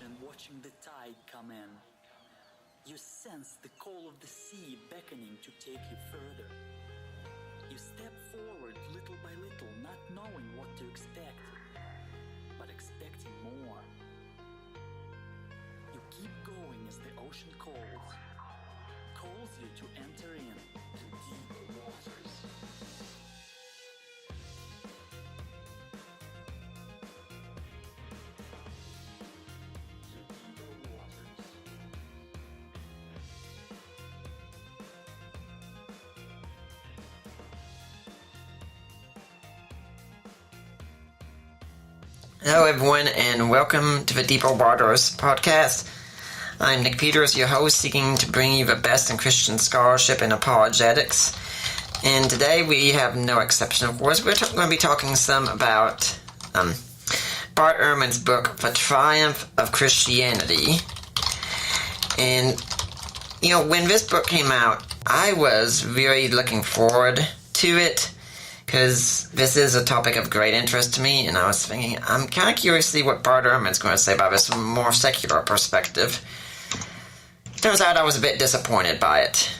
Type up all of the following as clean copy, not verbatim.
and watching the tide come in. You sense the call of the sea beckoning to take you further. You step forward little by little, not knowing what to expect, but expecting more. You keep going as the ocean calls you to enter in to deeper waters. Hello everyone, and welcome to the Deeper Waters podcast. I'm Nick Peters, your host, seeking to bring you the best in Christian scholarship and apologetics. And today we have no exception, of course. We're going to be talking some about Bart Ehrman's book, The Triumph of Christianity. And, when this book came out, I was really looking forward to it, because this is a topic of great interest to me, and I was thinking, I'm kind of curious to see what Bart Ehrman's going to say about this from a more secular perspective. Turns out I was a bit disappointed by it.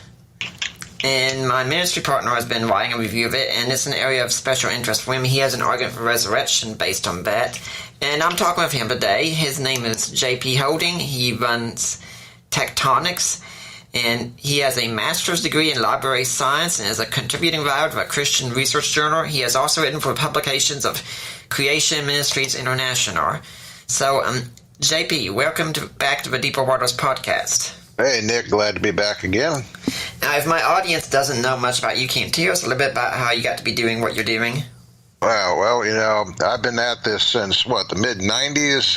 And my ministry partner has been writing a review of it, and it's an area of special interest for him. He has an argument for resurrection based on that, and I'm talking with him today. His name is J.P. Holding. He runs Tectonics, and he has a master's degree in library science and is a contributing writer to a Christian research journal. He has also written for publications of Creation Ministries International. So, JP, welcome back to the Deeper Waters podcast. Hey, Nick, glad to be back again. Now, if my audience doesn't know much about you, can you tell us a little bit about how you got to be doing what you're doing? Well, I've been at this since, the mid-'90s,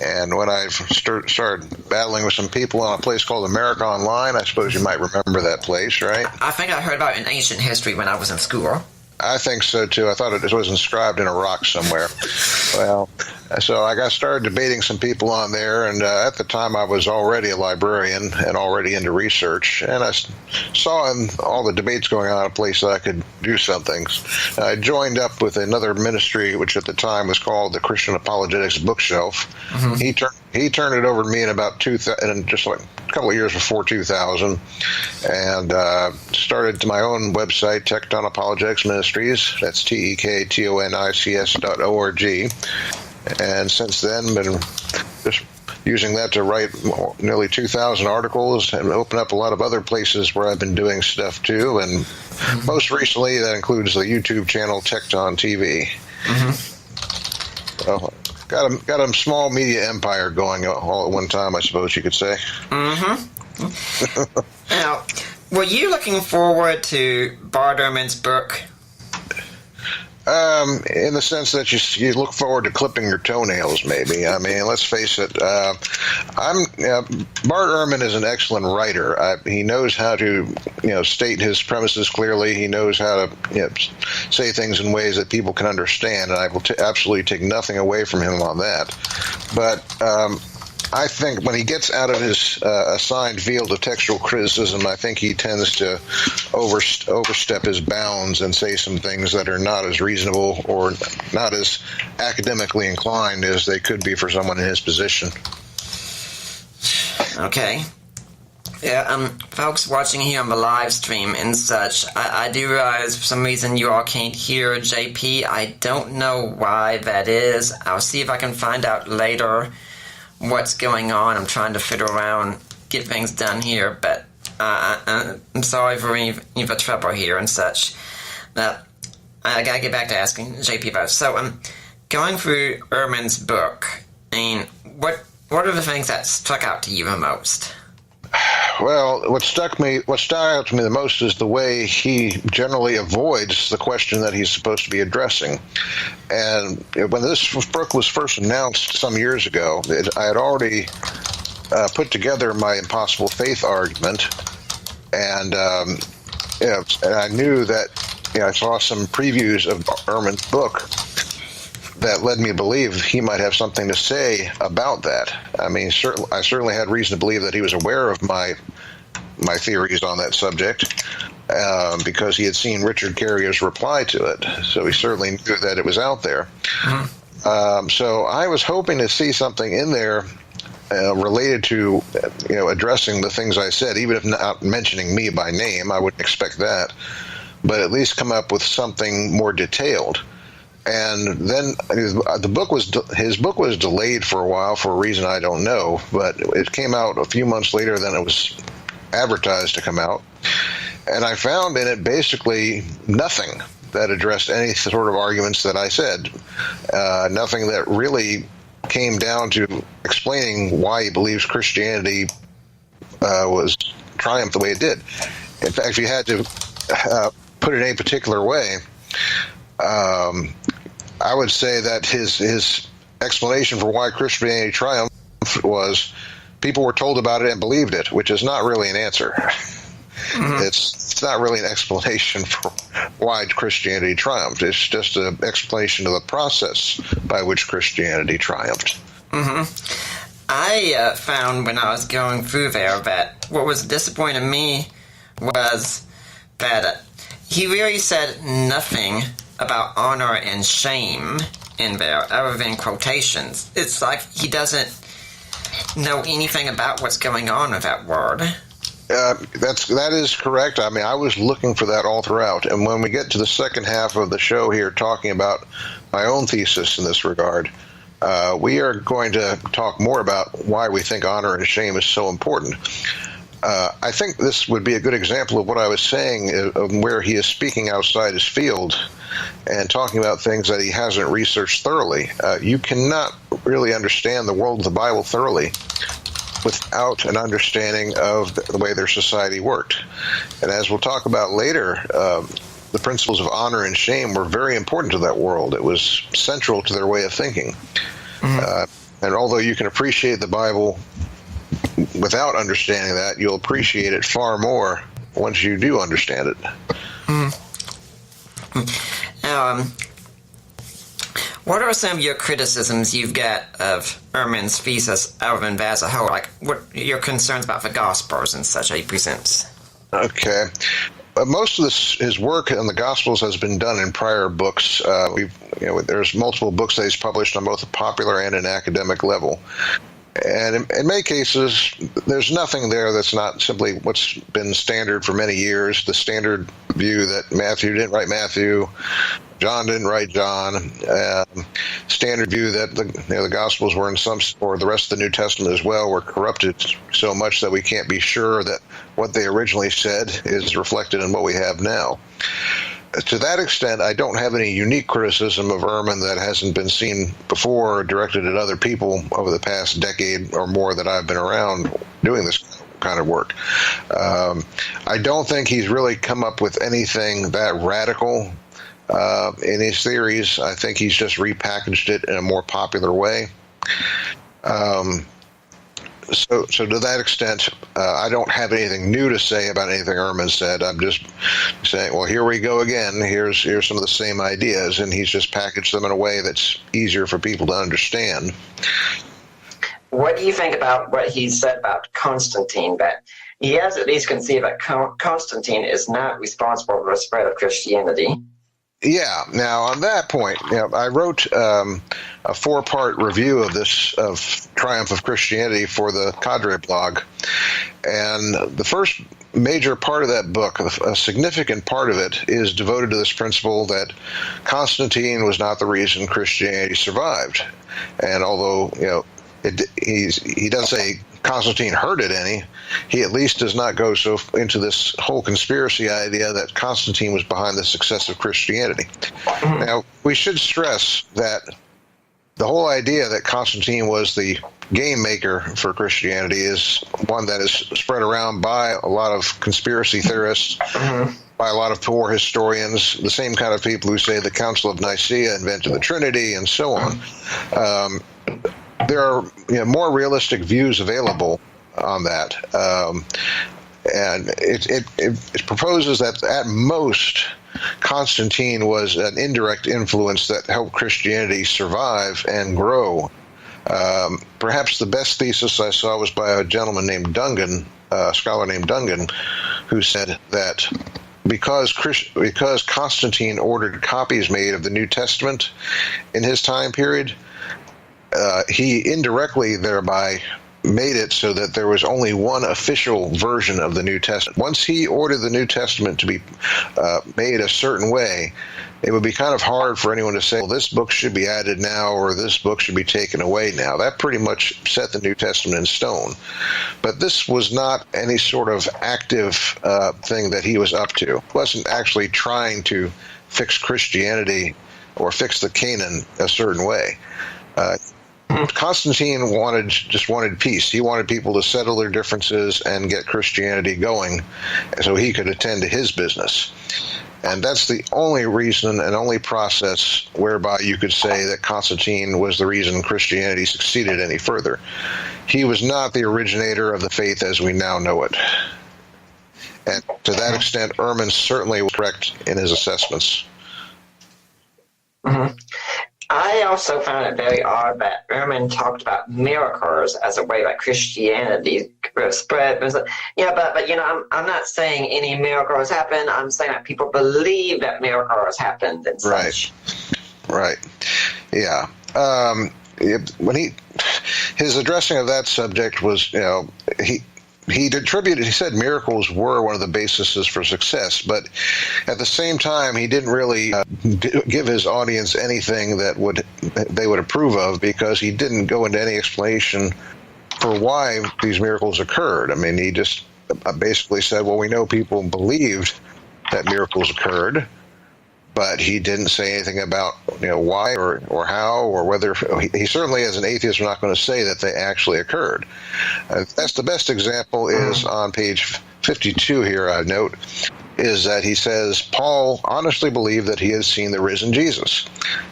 and when I started battling with some people on a place called America Online, I suppose you might remember that place, right? I think I heard about it in ancient history when I was in school. I think so, too. I thought it was inscribed in a rock somewhere. Well, so I got started debating some people on there, and at the time I was already a librarian and already into research, and I saw in all the debates going on a place that I could do something. I joined up with another ministry, which at the time was called the Christian Apologetics Bookshelf. Mm-hmm. He turned it over to me in about just like a couple of years before 2000, and started my own website, Tecton Apologetics Ministries. That's TEKTONICS.org. And since then, been just using that to write nearly 2,000 articles and open up a lot of other places where I've been doing stuff too. And most recently, that includes the YouTube channel Tecton TV. Mm-hmm. So, got a small media empire going all at one time, I suppose you could say. Mm-hmm. Now, were you looking forward to Bart Ehrman's book? In the sense that you look forward to clipping your toenails, maybe. I mean, let's face it. Bart Ehrman is an excellent writer. He knows how to, state his premises clearly. He knows how to, say things in ways that people can understand. And I will absolutely take nothing away from him on that. But I think when he gets out of his assigned field of textual criticism, I think he tends to overstep his bounds and say some things that are not as reasonable or not as academically inclined as they could be for someone in his position. Okay. Yeah, folks watching here on the live stream and such, I do realize for some reason you all can't hear JP. I don't know why that is. I'll see if I can find out later what's going on. I'm trying to fiddle around, get things done here, but I'm sorry for any of the trouble here and such. But I gotta get back to asking JP about it. So, going through Ehrman's book, what are the things that stuck out to you the most? Well, what stuck out to me the most is the way he generally avoids the question that he's supposed to be addressing. And when this book was first announced some years ago, I had already put together my impossible faith argument, and and I knew that I saw some previews of Ehrman's book that led me to believe he might have something to say about that. I mean, I certainly had reason to believe that he was aware of my theories on that subject, because he had seen Richard Carrier's reply to it. So he certainly knew that it was out there. Mm-hmm. So I was hoping to see something in there related to, addressing the things I said, even if not mentioning me by name. I wouldn't expect that, but at least come up with something more detailed. And then his book was delayed for a while for a reason I don't know, but it came out a few months later than it was advertised to come out. And I found in it basically nothing that addressed any sort of arguments that I said. Nothing that really came down to explaining why he believes Christianity was triumphed the way it did. In fact, if you had to put it in a particular way, I would say that his explanation for why Christianity triumphed was people were told about it and believed it, which is not really an answer. Mm-hmm. It's not really an explanation for why Christianity triumphed. It's just an explanation of the process by which Christianity triumphed. Mm-hmm. I found when I was going through there that what was disappointing me was that he really said nothing about honor and shame in there, other than quotations. It's like he doesn't know anything about what's going on with that word. That is correct. I mean, I was looking for that all throughout. And when we get to the second half of the show here, talking about my own thesis in this regard, we are going to talk more about why we think honor and shame is so important. I think this would be a good example of what I was saying, of where he is speaking outside his field and talking about things that he hasn't researched thoroughly. You cannot really understand the world of the Bible thoroughly without an understanding of the way their society worked. And as we'll talk about later, the principles of honor and shame were very important to that world. It was central to their way of thinking. Mm-hmm. And although you can appreciate the Bible without understanding that, you'll appreciate it far more once you do understand it. What are some of your criticisms you've got of Ehrman's thesis other than that as a whole? Like, what are your concerns about the Gospels and such he presents? Okay. Most of his work on the Gospels has been done in prior books. There's multiple books that he's published on both a popular and an academic level. And in many cases, there's nothing there that's not simply what's been standard for many years, the standard view that Matthew didn't write Matthew, John didn't write John, standard view that the Gospels were in some, or the rest of the New Testament as well, were corrupted so much that we can't be sure that what they originally said is reflected in what we have now. To that extent, I don't have any unique criticism of Ehrman that hasn't been seen before or directed at other people over the past decade or more that I've been around doing this kind of work. I don't think he's really come up with anything that radical in his theories. I think he's just repackaged it in a more popular way. So to that extent, I don't have anything new to say about anything Ehrman said. I'm just saying, well, here we go again. Here's some of the same ideas, and he's just packaged them in a way that's easier for people to understand. What do you think about what he said about Constantine? That he has at least conceived that Constantine is not responsible for the spread of Christianity. Yeah. Now, on that point, I wrote a 4-part review of Triumph of Christianity for the Cadre blog, and the first major part of that book, a significant part of it, is devoted to this principle that Constantine was not the reason Christianity survived. And although he doesn't say Constantine hurted any, he at least does not go so into this whole conspiracy idea that Constantine was behind the success of Christianity. Now, we should stress that the whole idea that Constantine was the game maker for Christianity is one that is spread around by a lot of conspiracy theorists, by a lot of poor historians, the same kind of people who say the Council of Nicaea invented the Trinity, and so on. There are more realistic views available on that, and it proposes that at most Constantine was an indirect influence that helped Christianity survive and grow. Perhaps the best thesis I saw was by a gentleman named Dungan, a scholar named Dungan, who said that because Constantine ordered copies made of the New Testament in his time period, he indirectly thereby made it so that there was only one official version of the New Testament. Once he ordered the New Testament to be made a certain way, it would be kind of hard for anyone to say, well, this book should be added now or this book should be taken away now. That pretty much set the New Testament in stone. But this was not any sort of active thing that he was up to. He wasn't actually trying to fix Christianity or fix the canon a certain way. Constantine just wanted peace. He wanted people to settle their differences and get Christianity going so he could attend to his business. And that's the only reason and only process whereby you could say that Constantine was the reason Christianity succeeded any further. He was not the originator of the faith as we now know it. And to that extent, Ehrman certainly was correct in his assessments. Mm-hmm. I also found it very odd that Ehrman talked about miracles as a way that Christianity spread. Yeah, but I'm not saying any miracles happened. I'm saying that people believe that miracles happened and such. Right. Yeah. When his addressing of that subject was, he said miracles were one of the bases for success, but at the same time, he didn't really give his audience anything that they would approve of, because he didn't go into any explanation for why these miracles occurred. I mean, he just basically said, well, we know people believed that miracles occurred, but he didn't say anything about why or how or whether. He certainly, as an atheist, was not going to say that they actually occurred. That's the best example is on page 52 here. I note is that he says Paul honestly believed that he had seen the risen Jesus.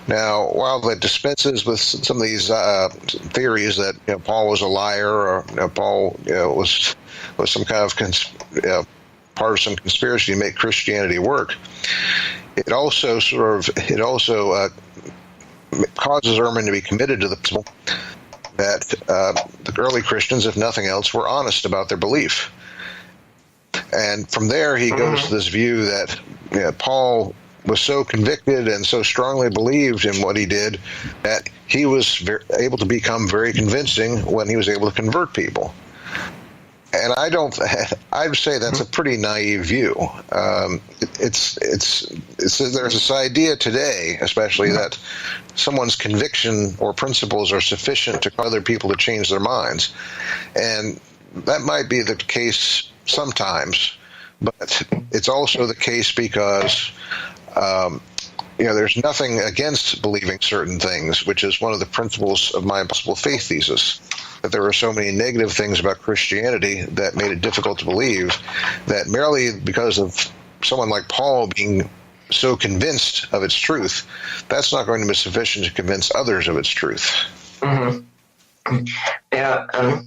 Now, while that dispenses with some of these theories that Paul was a liar or Paul was some kind of part of some conspiracy to make Christianity work, it also causes Ehrman to be committed to the principle that the early Christians, if nothing else, were honest about their belief. And from there, he goes to this view that Paul was so convicted and so strongly believed in what he did that he was able to become very convincing when he was able to convert people. And I'd say that's a pretty naive view. There's this idea today, especially, that someone's conviction or principles are sufficient to cause other people to change their minds. And that might be the case sometimes, but it's also the case because there's nothing against believing certain things, which is one of the principles of my Impossible Faith thesis, that there were so many negative things about Christianity that made it difficult to believe, that merely because of someone like Paul being so convinced of its truth, that's not going to be sufficient to convince others of its truth. Mm-hmm. Yeah.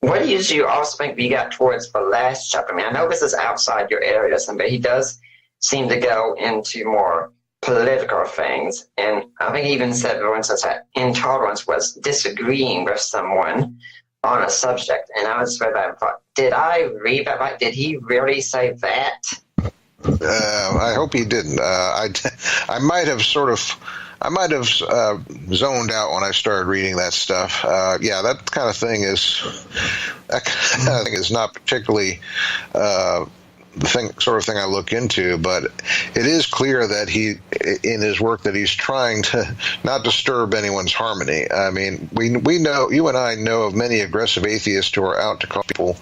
What do you also think we got towards the last chapter? I mean, I know this is outside your area, but he does seem to go into more political things. And I think he even said, for instance, that intolerance was disagreeing with someone on a subject. And I was read that and thought, did I read that right? Did he really say that? I hope he didn't. I might have zoned out when I started reading that stuff. That kind of thing is not particularly the sort of thing I look into, but it is clear that he, in his work, that he's trying to not disturb anyone's harmony. I mean, we know, you and I know of many aggressive atheists who are out to call people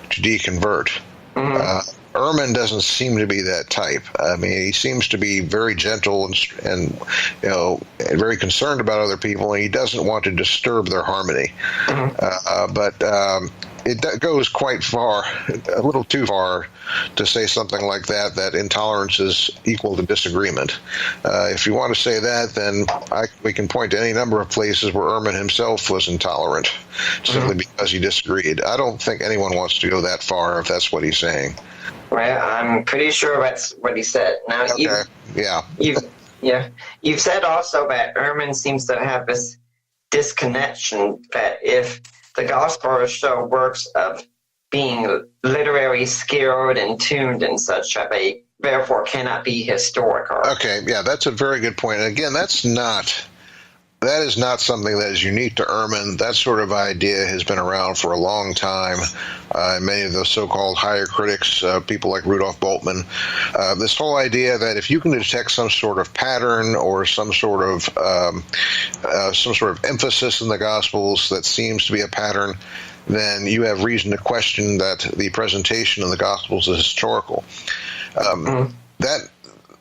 to deconvert. Mm-hmm. Ehrman doesn't seem to be that type. I mean, he seems to be very gentle and very concerned about other people, and he doesn't want to disturb their harmony. Mm-hmm. But it goes quite far, a little too far, to say something like that intolerance is equal to disagreement. If you want to say that, then we can point to any number of places where Ehrman himself was intolerant, simply because he disagreed. I don't think anyone wants to go that far if that's what he's saying. Well, I'm pretty sure that's what he said. Now, okay. You've said also that Ehrman seems to have this disconnection that if the gospel show works of being literary skilled and tuned and such that they therefore cannot be historical. Okay, yeah, that's a very good point. And again, that is not something that is unique to Ehrman. That sort of idea has been around for a long time. Many of the so-called higher critics, people like Rudolf Bultmann, this whole idea that if you can detect some sort of pattern or some sort of emphasis in the Gospels that seems to be a pattern, then you have reason to question that the presentation in the Gospels is historical.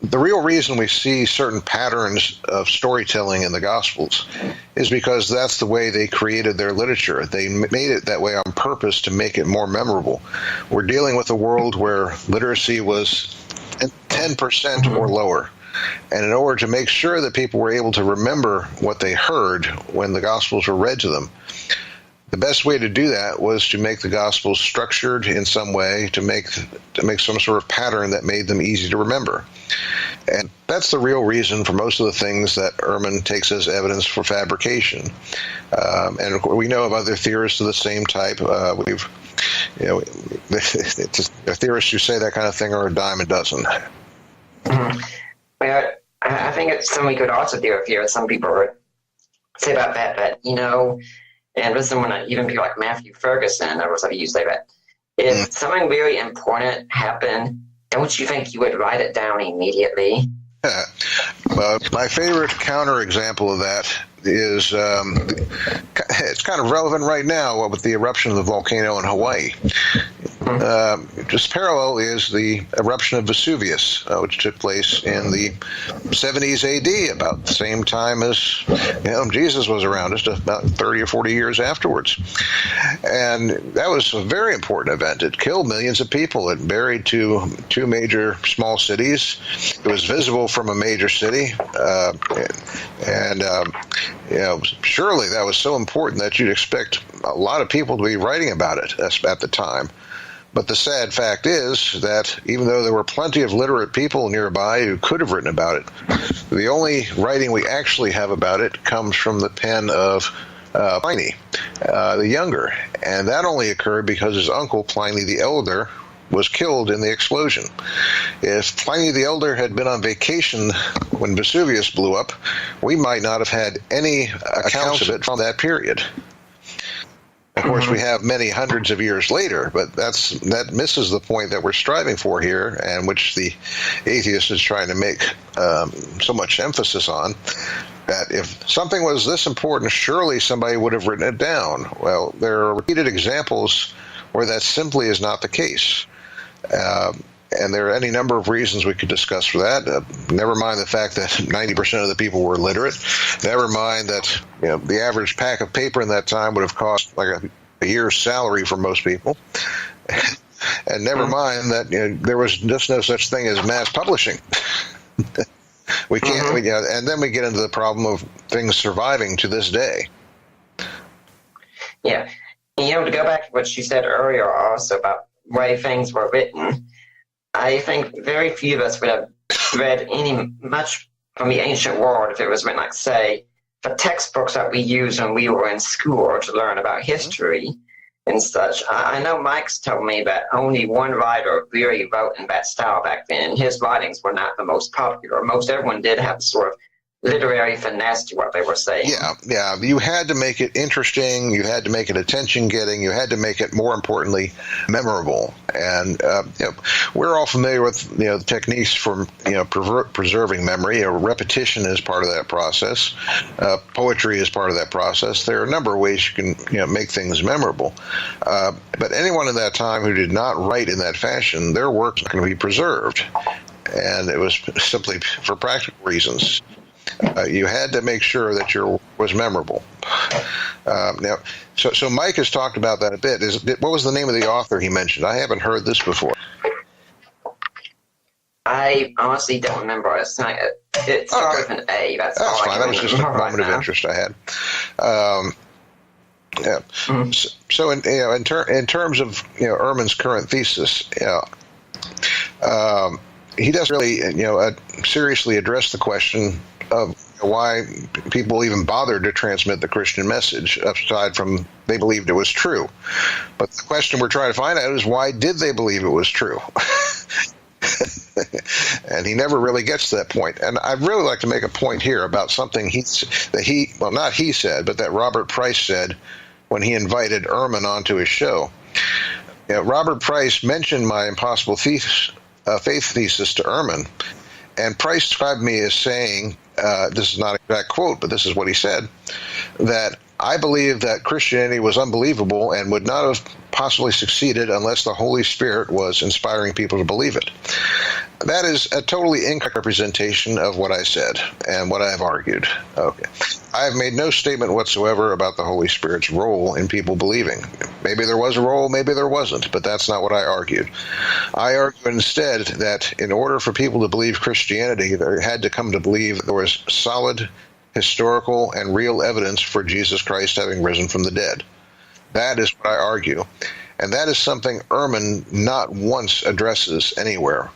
The real reason we see certain patterns of storytelling in the Gospels is because that's the way they created their literature. They made it that way on purpose to make it more memorable. We're dealing with a world where literacy was 10% or lower. And in order to make sure that people were able to remember what they heard when the Gospels were read to them, the best way to do that was to make the Gospels structured in some way, to make some sort of pattern that made them easy to remember. And that's the real reason for most of the things that Ehrman takes as evidence for fabrication. And we know of other theorists of the same type. Theorists who say that kind of thing are a dime a dozen. Mm-hmm. Well, I think it's something we could also do here. Some people would say about that, and with someone, even people like Matthew Ferguson, or something you say that, if something very important happened, don't you think you would write it down immediately? My favorite counterexample of that is it's kind of relevant right now with the eruption of the volcano in Hawaii. Just parallel is the eruption of Vesuvius, which took place in the 70s AD, about the same time as Jesus was around, just about 30 or 40 years afterwards. And that was a very important event. It killed millions of people. It buried two major small cities. It was visible from a major city. Surely that was so important that you'd expect a lot of people to be writing about it at the time. But the sad fact is that even though there were plenty of literate people nearby who could have written about it, the only writing we actually have about it comes from the pen of Pliny, the Younger. And that only occurred because his uncle, Pliny the Elder, was killed in the explosion. If Pliny the Elder had been on vacation when Vesuvius blew up, we might not have had any accounts of it from that period. Of course, we have many hundreds of years later, but that misses the point that we're striving for here, and which the atheist is trying to make so much emphasis on, that if something was this important, surely somebody would have written it down. Well, there are repeated examples where that simply is not the case. And there are any number of reasons we could discuss for that. Never mind the fact that 90% of the people were illiterate. Never mind that the average pack of paper in that time would have cost like a year's salary for most people. And never mind that there was just no such thing as mass publishing. We can't. And then we get into the problem of things surviving to this day. Yeah. To go back to what you said earlier also about way things were written, I think very few of us would have read much from the ancient world if it was written, like, say, the textbooks that we used when we were in school to learn about history and such. I know Mike's told me that only one writer really wrote in that style back then, and his writings were not the most popular. Most everyone did have sort of literary finesse to what they were saying. Yeah. You had to make it interesting. You had to make it attention-getting. You had to make it, more importantly, memorable. And we're all familiar with the techniques for preserving memory. Repetition is part of that process. Poetry is part of that process. There are a number of ways you can make things memorable. But anyone in that time who did not write in that fashion, their work's not going to be preserved. And it was simply for practical reasons. You had to make sure that your work was memorable. So Mike has talked about that a bit. What was the name of the author he mentioned? I haven't heard this before. I honestly don't remember. It started with an A. That's all fine. That was just a moment of interest I had. So in terms of Ehrman's current thesis, he doesn't really seriously address the question of why people even bothered to transmit the Christian message, aside from they believed it was true. But the question we're trying to find out is, why did they believe it was true? And he never really gets to that point. And I'd really like to make a point here about something not he said, but that Robert Price said when he invited Ehrman onto his show. Robert Price mentioned my impossible faith thesis to Ehrman, and Price described me as saying, this is not an exact quote, but this is what he said, that I believe that Christianity was unbelievable and would not have possibly succeeded unless the Holy Spirit was inspiring people to believe it. That is a totally incorrect representation of what I said and what I have argued. Okay. I have made no statement whatsoever about the Holy Spirit's role in people believing. Maybe there was a role, maybe there wasn't, but that's not what I argued. I argued instead that in order for people to believe Christianity, they had to come to believe there was solid historical and real evidence for Jesus Christ having risen from the dead. That is what I argue. And that is something Ehrman not once addresses anywhere.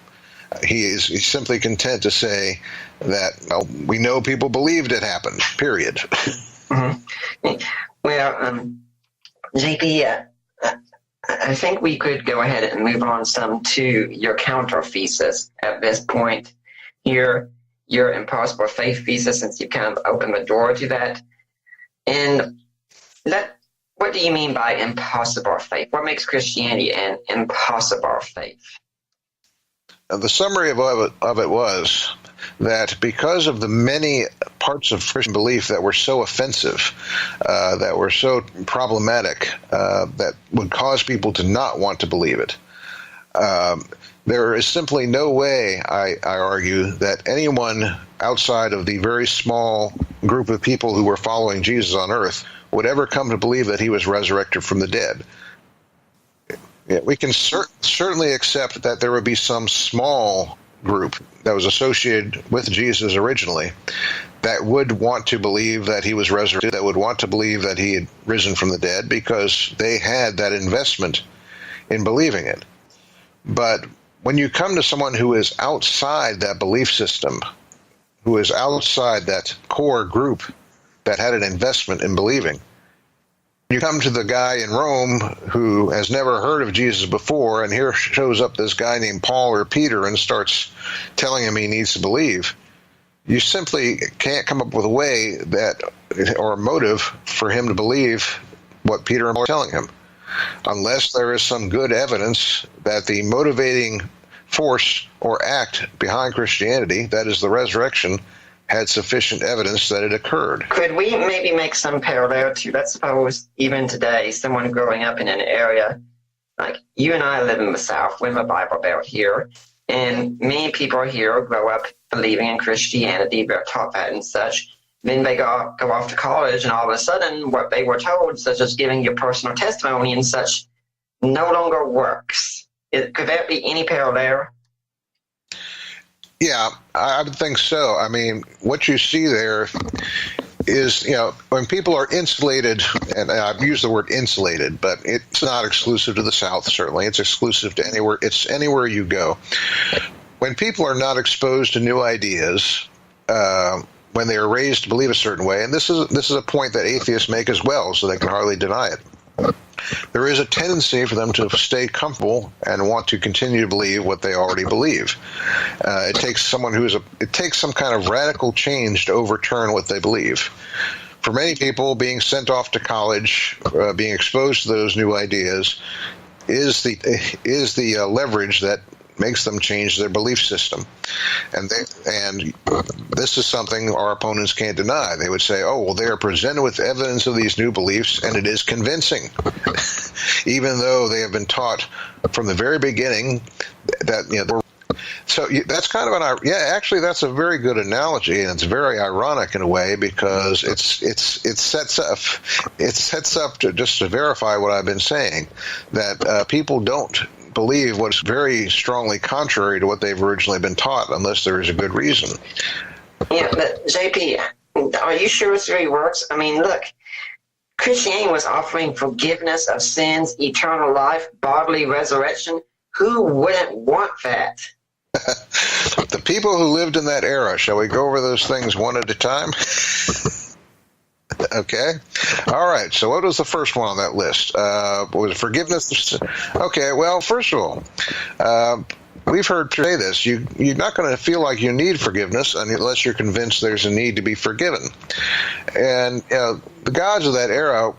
He's simply content to say that, well, we know people believed it happened, period. Mm-hmm. Well, JP, I think we could go ahead and move on some to your counter thesis at this point. Your impossible faith thesis, since you kind of opened the door to that. And what do you mean by impossible faith? What makes Christianity an impossible faith? The summary of it was that because of the many parts of Christian belief that were so offensive, that were so problematic, that would cause people to not want to believe it, there is simply no way, I argue, that anyone outside of the very small group of people who were following Jesus on earth would ever come to believe that he was resurrected from the dead. We can certainly accept that there would be some small group that was associated with Jesus originally that would want to believe that he was resurrected, that would want to believe that he had risen from the dead because they had that investment in believing it. But when you come to someone who is outside that belief system, who is outside that core group that had an investment in believing, you come to the guy in Rome who has never heard of Jesus before, and here shows up this guy named Paul or Peter and starts telling him he needs to believe. You simply can't come up with a way or a motive for him to believe what Peter and Paul are telling him, unless there is some good evidence that the motivating force or act behind Christianity, that is the resurrection, had sufficient evidence that it occurred. Could we maybe make some parallel to, let's suppose, even today, someone growing up in an area, like you and I live in the South, we're in the Bible Belt here, and many people here grow up believing in Christianity, they're taught that and such. Then they go off to college, and all of a sudden, what they were told, such as giving your personal testimony and such, no longer works. Could there be any parallel? Yeah, I would think so. I mean, what you see there is, when people are insulated, and I've used the word insulated, but it's not exclusive to the South, certainly. It's exclusive to anywhere. It's anywhere you go. When people are not exposed to new ideas, when they are raised to believe a certain way, and this is a point that atheists make as well, so they can hardly deny it. There is a tendency for them to stay comfortable and want to continue to believe what they already believe. It takes some kind of radical change to overturn what they believe. For many people, being sent off to college, being exposed to those new ideas, is the leverage that makes them change their belief system. And this is something our opponents can't deny. They would say, oh, well, they are presented with evidence of these new beliefs, and it is convincing, even though they have been taught from the very beginning that, so that's kind of actually that's a very good analogy, and it's very ironic in a way, because it sets up to verify what I've been saying, that people don't believe what's very strongly contrary to what they've originally been taught unless there is a good reason. Yeah, but JP, are you sure this really works? I mean, look, Christianity was offering forgiveness of sins, eternal life, bodily resurrection. Who wouldn't want that? The people who lived in that era, shall we go over those things one at a time? Okay. All right. So what was the first one on that list? Was forgiveness? Okay. Well, first of all, we've heard today this. You're not going to feel like you need forgiveness unless you're convinced there's a need to be forgiven. And the gods of that era,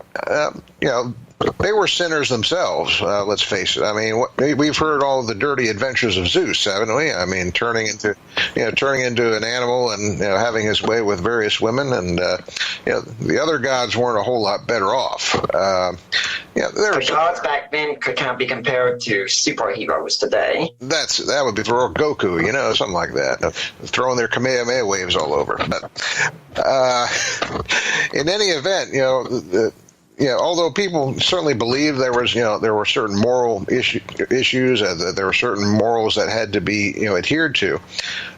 they were sinners themselves. Let's face it. I mean, we've heard all the dirty adventures of Zeus, haven't we? I mean, turning into an animal and having his way with various women, and the other gods weren't a whole lot better off. The gods back then could kind of be compared to superheroes today. That would be for Goku, something like that, throwing their Kamehameha waves all over. But in any event, although people certainly believed there were certain moral issues, there were certain morals that had to be adhered to.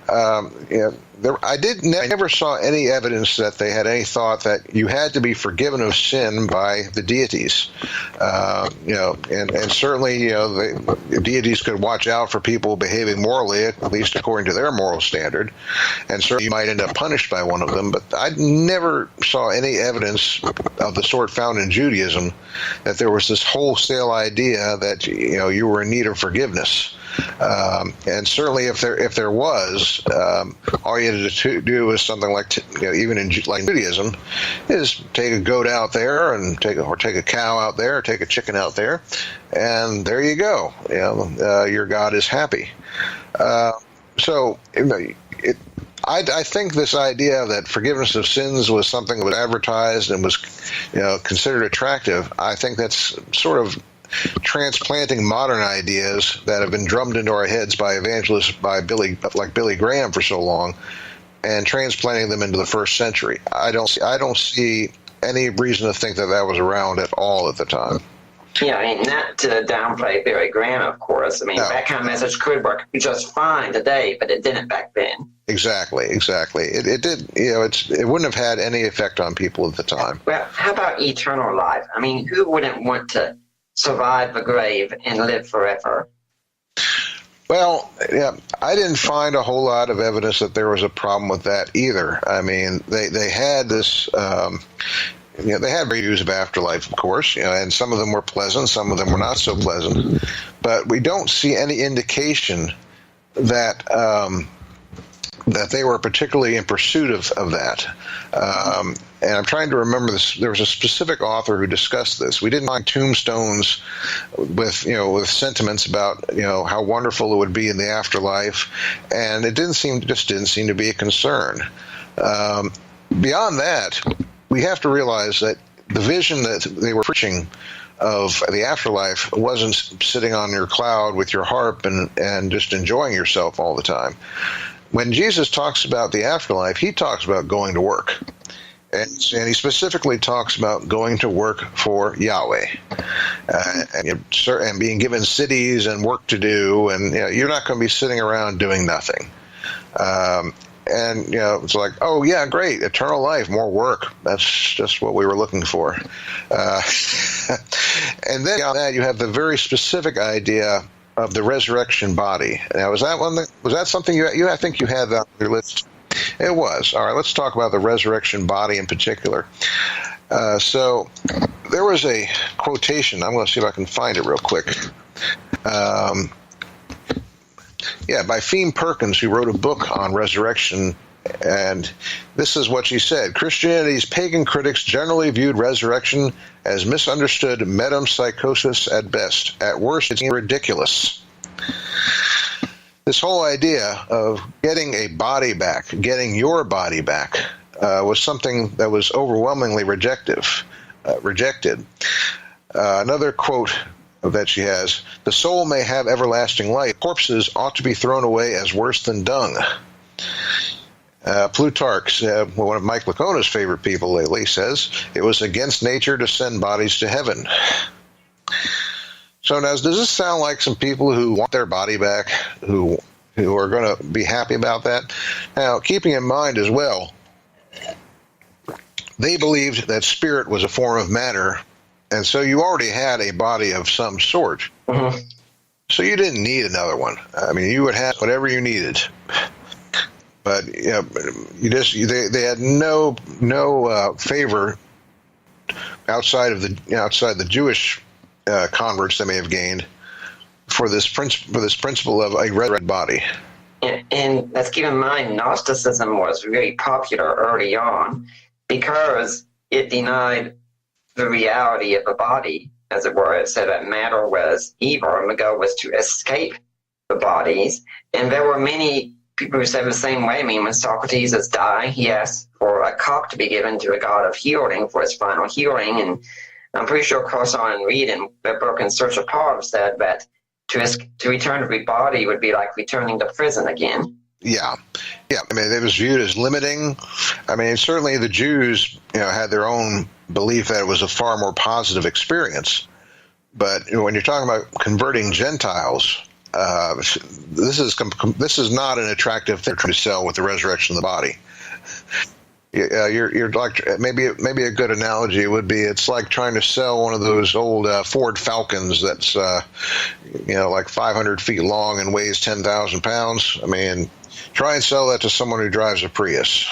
I never saw any evidence that they had any thought that you had to be forgiven of sin by the deities. And certainly, the deities could watch out for people behaving morally, at least according to their moral standard, and certainly you might end up punished by one of them. But I never saw any evidence of the sort found in Judaism that there was this wholesale idea that you were in need of forgiveness. And certainly, if there was, all you had to do was something like, even in Judaism, is take a goat out there and take a cow out there, or take a chicken out there, and there you go. Your God is happy. So I think this idea that forgiveness of sins was something that was advertised and was considered attractive, I think that's sort of transplanting modern ideas that have been drummed into our heads by evangelists like Billy Graham for so long, and transplanting them into the first century. I don't see any reason to think that was around at all at the time. Yeah, I mean, not to downplay Billy Graham, of course. I mean, No. that kind of message could work just fine today, but it didn't back then. Exactly. It did. It wouldn't have had any effect on people at the time. Well, how about eternal life? I mean, who wouldn't want to survive the grave and live forever? Well, I didn't find a whole lot of evidence that there was a problem with that either. I mean, they had this. They had views of afterlife, of course, and some of them were pleasant, some of them were not so pleasant. But we don't see any indication that that they were particularly in pursuit of that. And I'm trying to remember this. There was a specific author who discussed this. We didn't find tombstones with sentiments about how wonderful it would be in the afterlife, and it didn't seem to be a concern. Beyond that, we have to realize that the vision that they were preaching of the afterlife wasn't sitting on your cloud with your harp and just enjoying yourself all the time. When Jesus talks about the afterlife, he talks about going to work. And he specifically talks about going to work for Yahweh, and being given cities and work to do, and you're not going to be sitting around doing nothing. And it's like, oh yeah, great, eternal life, more work. That's just what we were looking for. And then on that, you have the very specific idea of the resurrection body. Now, was that something you? I think you had that on your list. It was. All right, let's talk about the resurrection body in particular. So there was a quotation. I'm going to see if I can find it real quick. By Feem Perkins, who wrote a book on resurrection, and this is what she said. Christianity's pagan critics generally viewed resurrection as misunderstood metempsychosis at best. At worst, it's ridiculous. This whole idea of getting a body back, getting your body back, was something that was overwhelmingly rejected. Another quote that she has, the soul may have everlasting life. Corpses ought to be thrown away as worse than dung. Plutarch, one of Mike Lacona's favorite people lately, says it was against nature to send bodies to heaven. So now, does this sound like some people who want their body back, who are going to be happy about that? Now, keeping in mind as well, they believed that spirit was a form of matter, and so you already had a body of some sort. Mm-hmm. So you didn't need another one. I mean, you would have whatever you needed. But they had no favor outside the Jewish converts they may have gained for this principle of a resurrected body. And let's keep in mind, Gnosticism was very popular early on because it denied the reality of the body, as it were. It said that matter was evil, and the goal was to escape the bodies. And there were many people who said the same way. I mean, when Socrates is dying, he asked for a cock to be given to a god of healing for his final healing. And I'm pretty sure Crossan and Reed in their book In Search of Paul said that to return to the body would be like returning to prison again. Yeah. I mean, it was viewed as limiting. I mean, certainly the Jews, had their own belief that it was a far more positive experience. But when you're talking about converting Gentiles, this is not an attractive thing to sell with the resurrection of the body. You're like maybe a good analogy would be it's like trying to sell one of those old Ford Falcons that's like 500 feet long and weighs 10,000 pounds. I mean, try and sell that to someone who drives a Prius.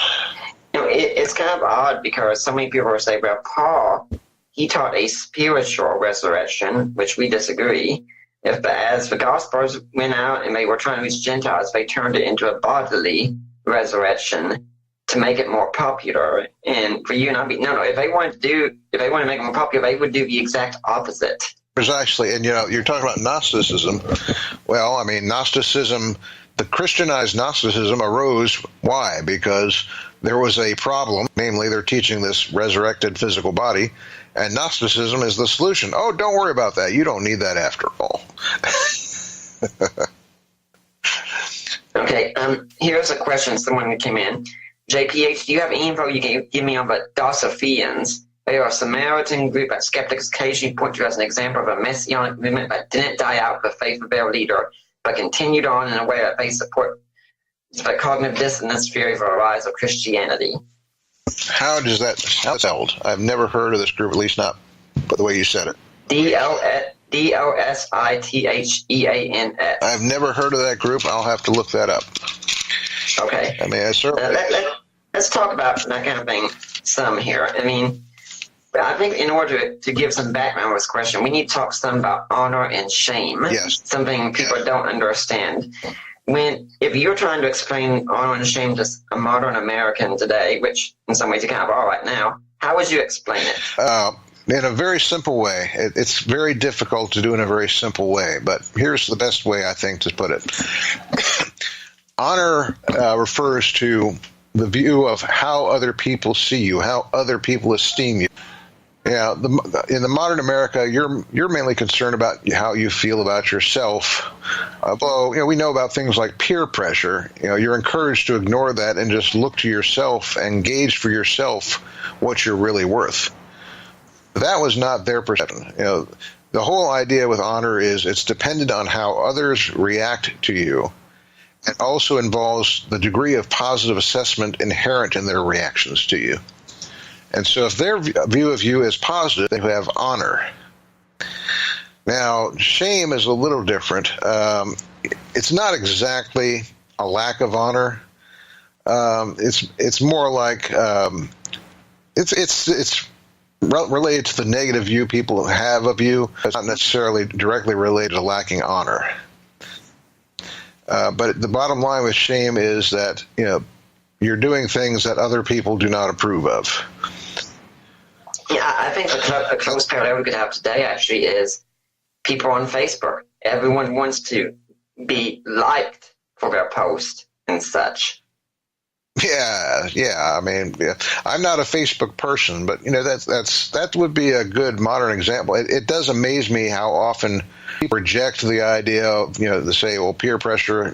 It's kind of odd because so many people will say, well, Paul, he taught a spiritual resurrection, which we disagree. As the Gospels went out and they were trying to reach Gentiles, they turned it into a bodily resurrection to make it more popular. And for you and I, if they wanted to make it more popular, they would do the exact opposite. Precisely. And, you're talking about Gnosticism. Well, I mean, Gnosticism, the Christianized Gnosticism arose. Why? Because there was a problem, namely they're teaching this resurrected physical body, and Gnosticism is the solution. Oh, don't worry about that. You don't need that after all. Okay, here's a question someone who came in. JPH, do you have any info you can give me on the Dosophians? They are a Samaritan group that skeptics occasionally point to as an example of a messianic movement that didn't die out with the faith of their leader, but continued on in a way that they support the cognitive dissonance theory for the rise of Christianity. How is that spelled? I've never heard of this group, at least not by the way you said it. DOSITHEANS. I've never heard of that group. I'll have to look that up. Okay. I mean, let's talk about that kind of thing some here. I mean, I think in order to give some background on this question, we need to talk some about honor and shame. Yes. Something people don't understand. If you're trying to explain honor and shame to a modern American today, which in some ways you kind of are right now, how would you explain it? In a very simple way. It's very difficult to do in a very simple way, but here's the best way, I think, to put it. Honor refers to the view of how other people see you, how other people esteem you. Yeah, in the modern America, you're mainly concerned about how you feel about yourself. Although we know about things like peer pressure. You're encouraged to ignore that and just look to yourself and gauge for yourself what you're really worth. That was not their perception. The whole idea with honor is it's dependent on how others react to you. It also involves the degree of positive assessment inherent in their reactions to you. And so if their view of you is positive, they have honor. Now, shame is a little different. It's not exactly a lack of honor. It's more like it's related to the negative view people have of you. It's not necessarily directly related to lacking honor. But the bottom line with shame is that you're doing things that other people do not approve of. Yeah, I think a close parallel we could have today actually is people on Facebook. Everyone wants to be liked for their post and such. Yeah. I mean, I'm not a Facebook person, but that would be a good modern example. It does amaze me how often people reject the idea of to say, well, peer pressure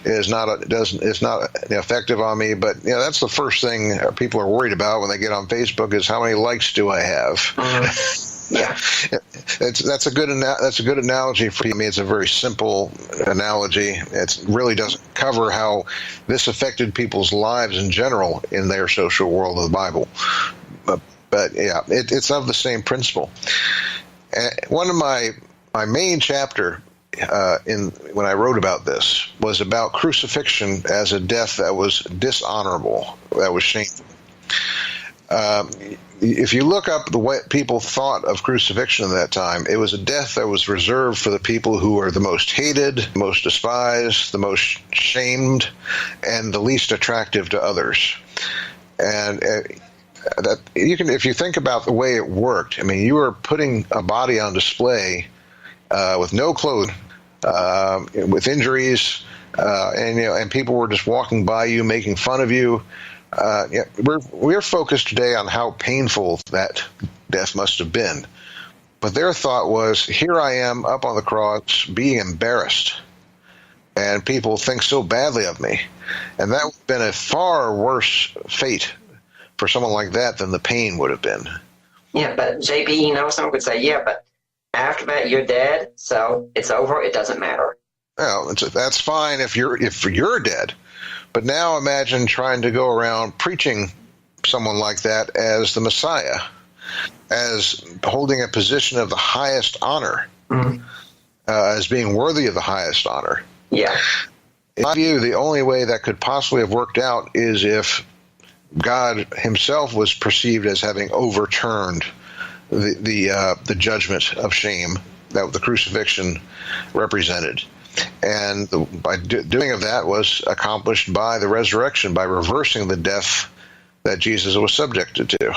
is not effective on me. But that's the first thing people are worried about when they get on Facebook is how many likes do I have. Yeah, that's a good analogy for me. It's a very simple analogy. It really doesn't cover how this affected people's lives in general in their social world of the Bible. But yeah, it's of the same principle. One of my main chapter when I wrote about this was about crucifixion as a death that was dishonorable, that was shameful. If you look up the way people thought of crucifixion at that time, it was a death that was reserved for the people who are the most hated, most despised, the most shamed, and the least attractive to others. And that if you think about the way it worked, I mean, you were putting a body on display with no clothing, with injuries, and people were just walking by you, making fun of you. We're focused today on how painful that death must have been, but their thought was, here I am up on the cross being embarrassed, and people think so badly of me, and that would have been a far worse fate for someone like that than the pain would have been. Yeah, but JP, someone could say, yeah, but after that you're dead, so it's over. It doesn't matter. Well, that's fine if you're dead. But now imagine trying to go around preaching someone like that as the Messiah, as holding a position of the highest honor, as being worthy of the highest honor. Yeah. In my view, the only way that could possibly have worked out is if God himself was perceived as having overturned the judgment of shame that the crucifixion represented. And by doing of that was accomplished by the resurrection, by reversing the death that Jesus was subjected to.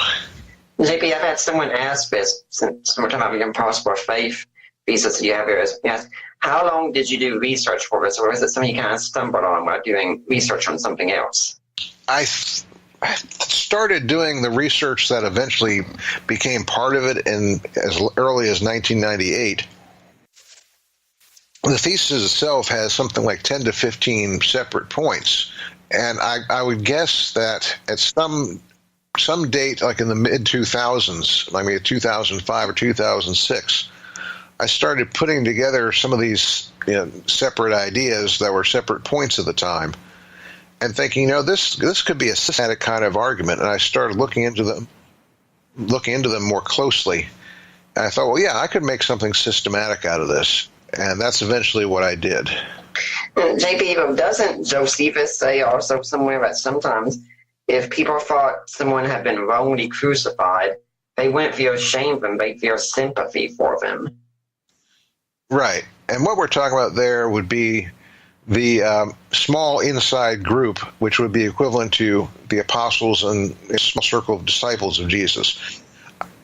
JP, I've had someone ask this, since we're talking about the impossible faith visas that you have here. Yes, how long did you do research for this, or is it something you kind of stumbled on while doing research on something else? I started doing the research that eventually became part of it in as early as 1998. The thesis itself has something like 10 to 15 separate points, and I would guess that at some date, like in the mid-2000s, I mean 2005 or 2006, I started putting together some of these separate ideas that were separate points at the time, and thinking, this could be a systematic kind of argument, and I started looking into them more closely, and I thought, well, yeah, I could make something systematic out of this. And that's eventually what I did. JP, doesn't Josephus say also somewhere that sometimes if people thought someone had been wrongly crucified, they wouldn't feel shame for them, they feel sympathy for them? Right. And what we're talking about there would be the small inside group, which would be equivalent to the apostles and a small circle of disciples of Jesus.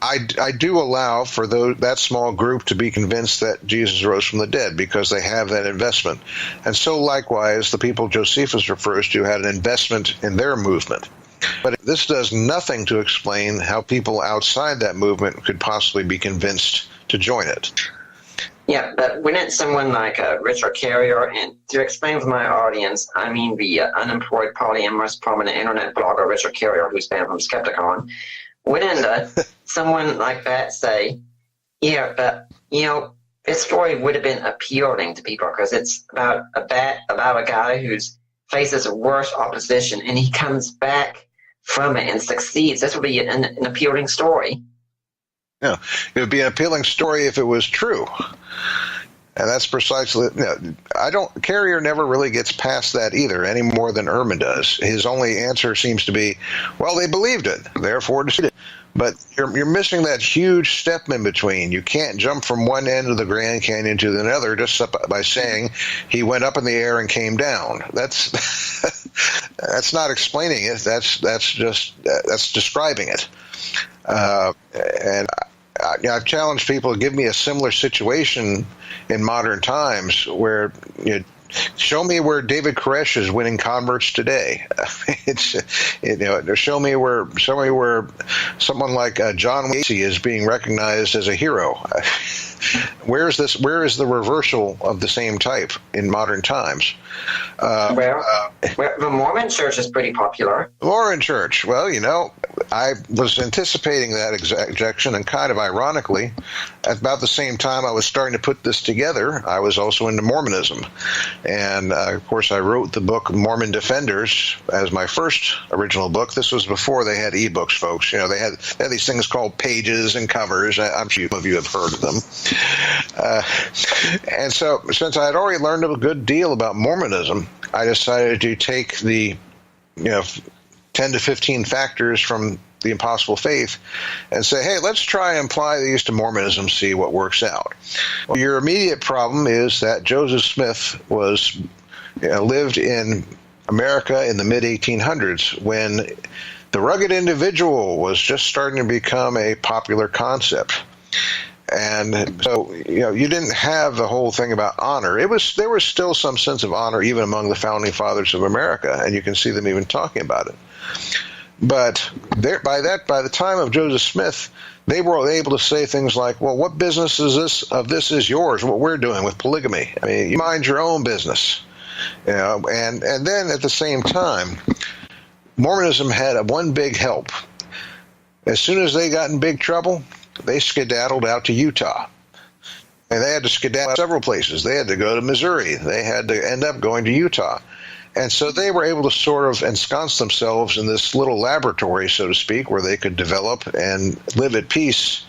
I do allow for that small group to be convinced that Jesus rose from the dead because they have that investment. And so likewise, the people Josephus refers to had an investment in their movement. But this does nothing to explain how people outside that movement could possibly be convinced to join it. Yeah, but wouldn't someone like Richard Carrier, and to explain to my audience, I mean the unemployed, polyamorous, prominent internet blogger Richard Carrier, who's banned from Skepticon, wouldn't someone like that say, yeah, but, this story would have been appealing to people because it's about a guy who's faces worse opposition and he comes back from it and succeeds. This would be an appealing story. Yeah, it would be an appealing story if it was true. And that's precisely, Carrier never really gets past that either, any more than Ehrman does. His only answer seems to be, well, they believed it, therefore it. But you're missing that huge step in between. You can't jump from one end of the Grand Canyon to another just by saying he went up in the air and came down. That's not explaining it. That's describing it. And I've challenged people to give me a similar situation in modern times where show me where David Koresh is winning converts today. Show me where someone like John Wasey is being recognized as a hero. Where is the reversal of the same type in modern times? Well, the Mormon Church is pretty popular. Mormon Church. Well, I was anticipating that objection, and kind of ironically, at about the same time I was starting to put this together, I was also into Mormonism. And, of course, I wrote the book Mormon Defenders as my first original book. This was before they had ebooks, folks. They had these things called pages and covers. I'm sure some of you have heard of them. And so, since I had already learned a good deal about Mormonism, I decided to take the 10 to 15 factors from the Impossible Faith and say, hey, let's try and apply these to Mormonism, see what works out. Well, your immediate problem is that Joseph Smith lived in America in the mid-1800s when the rugged individual was just starting to become a popular concept. And so, you didn't have the whole thing about honor. There was still some sense of honor even among the founding fathers of America, and you can see them even talking about it. But by the time of Joseph Smith, they were able to say things like, well, what business is this is yours, what we're doing with polygamy? I mean, you mind your own business. And then at the same time, Mormonism had one big help. As soon as they got in big trouble, they skedaddled out to Utah. And they had to skedaddle several places. They had to go to Missouri. They had to end up going to Utah. And so they were able to sort of ensconce themselves in this little laboratory, so to speak, where they could develop and live at peace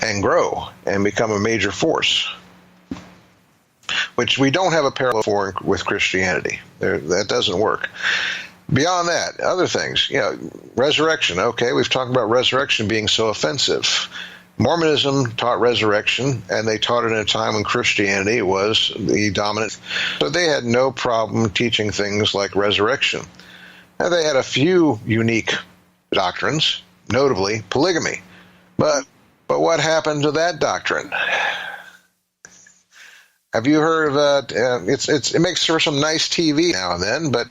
and grow and become a major force, which we don't have a parallel for with Christianity. That doesn't work. Beyond that, other things, resurrection. Okay, we've talked about resurrection being so offensive. Mormonism taught resurrection, and they taught it in a time when Christianity was the dominant. So they had no problem teaching things like resurrection. Now, they had a few unique doctrines, notably polygamy. But what happened to that doctrine? Have you heard of that? It makes for some nice TV now and then, but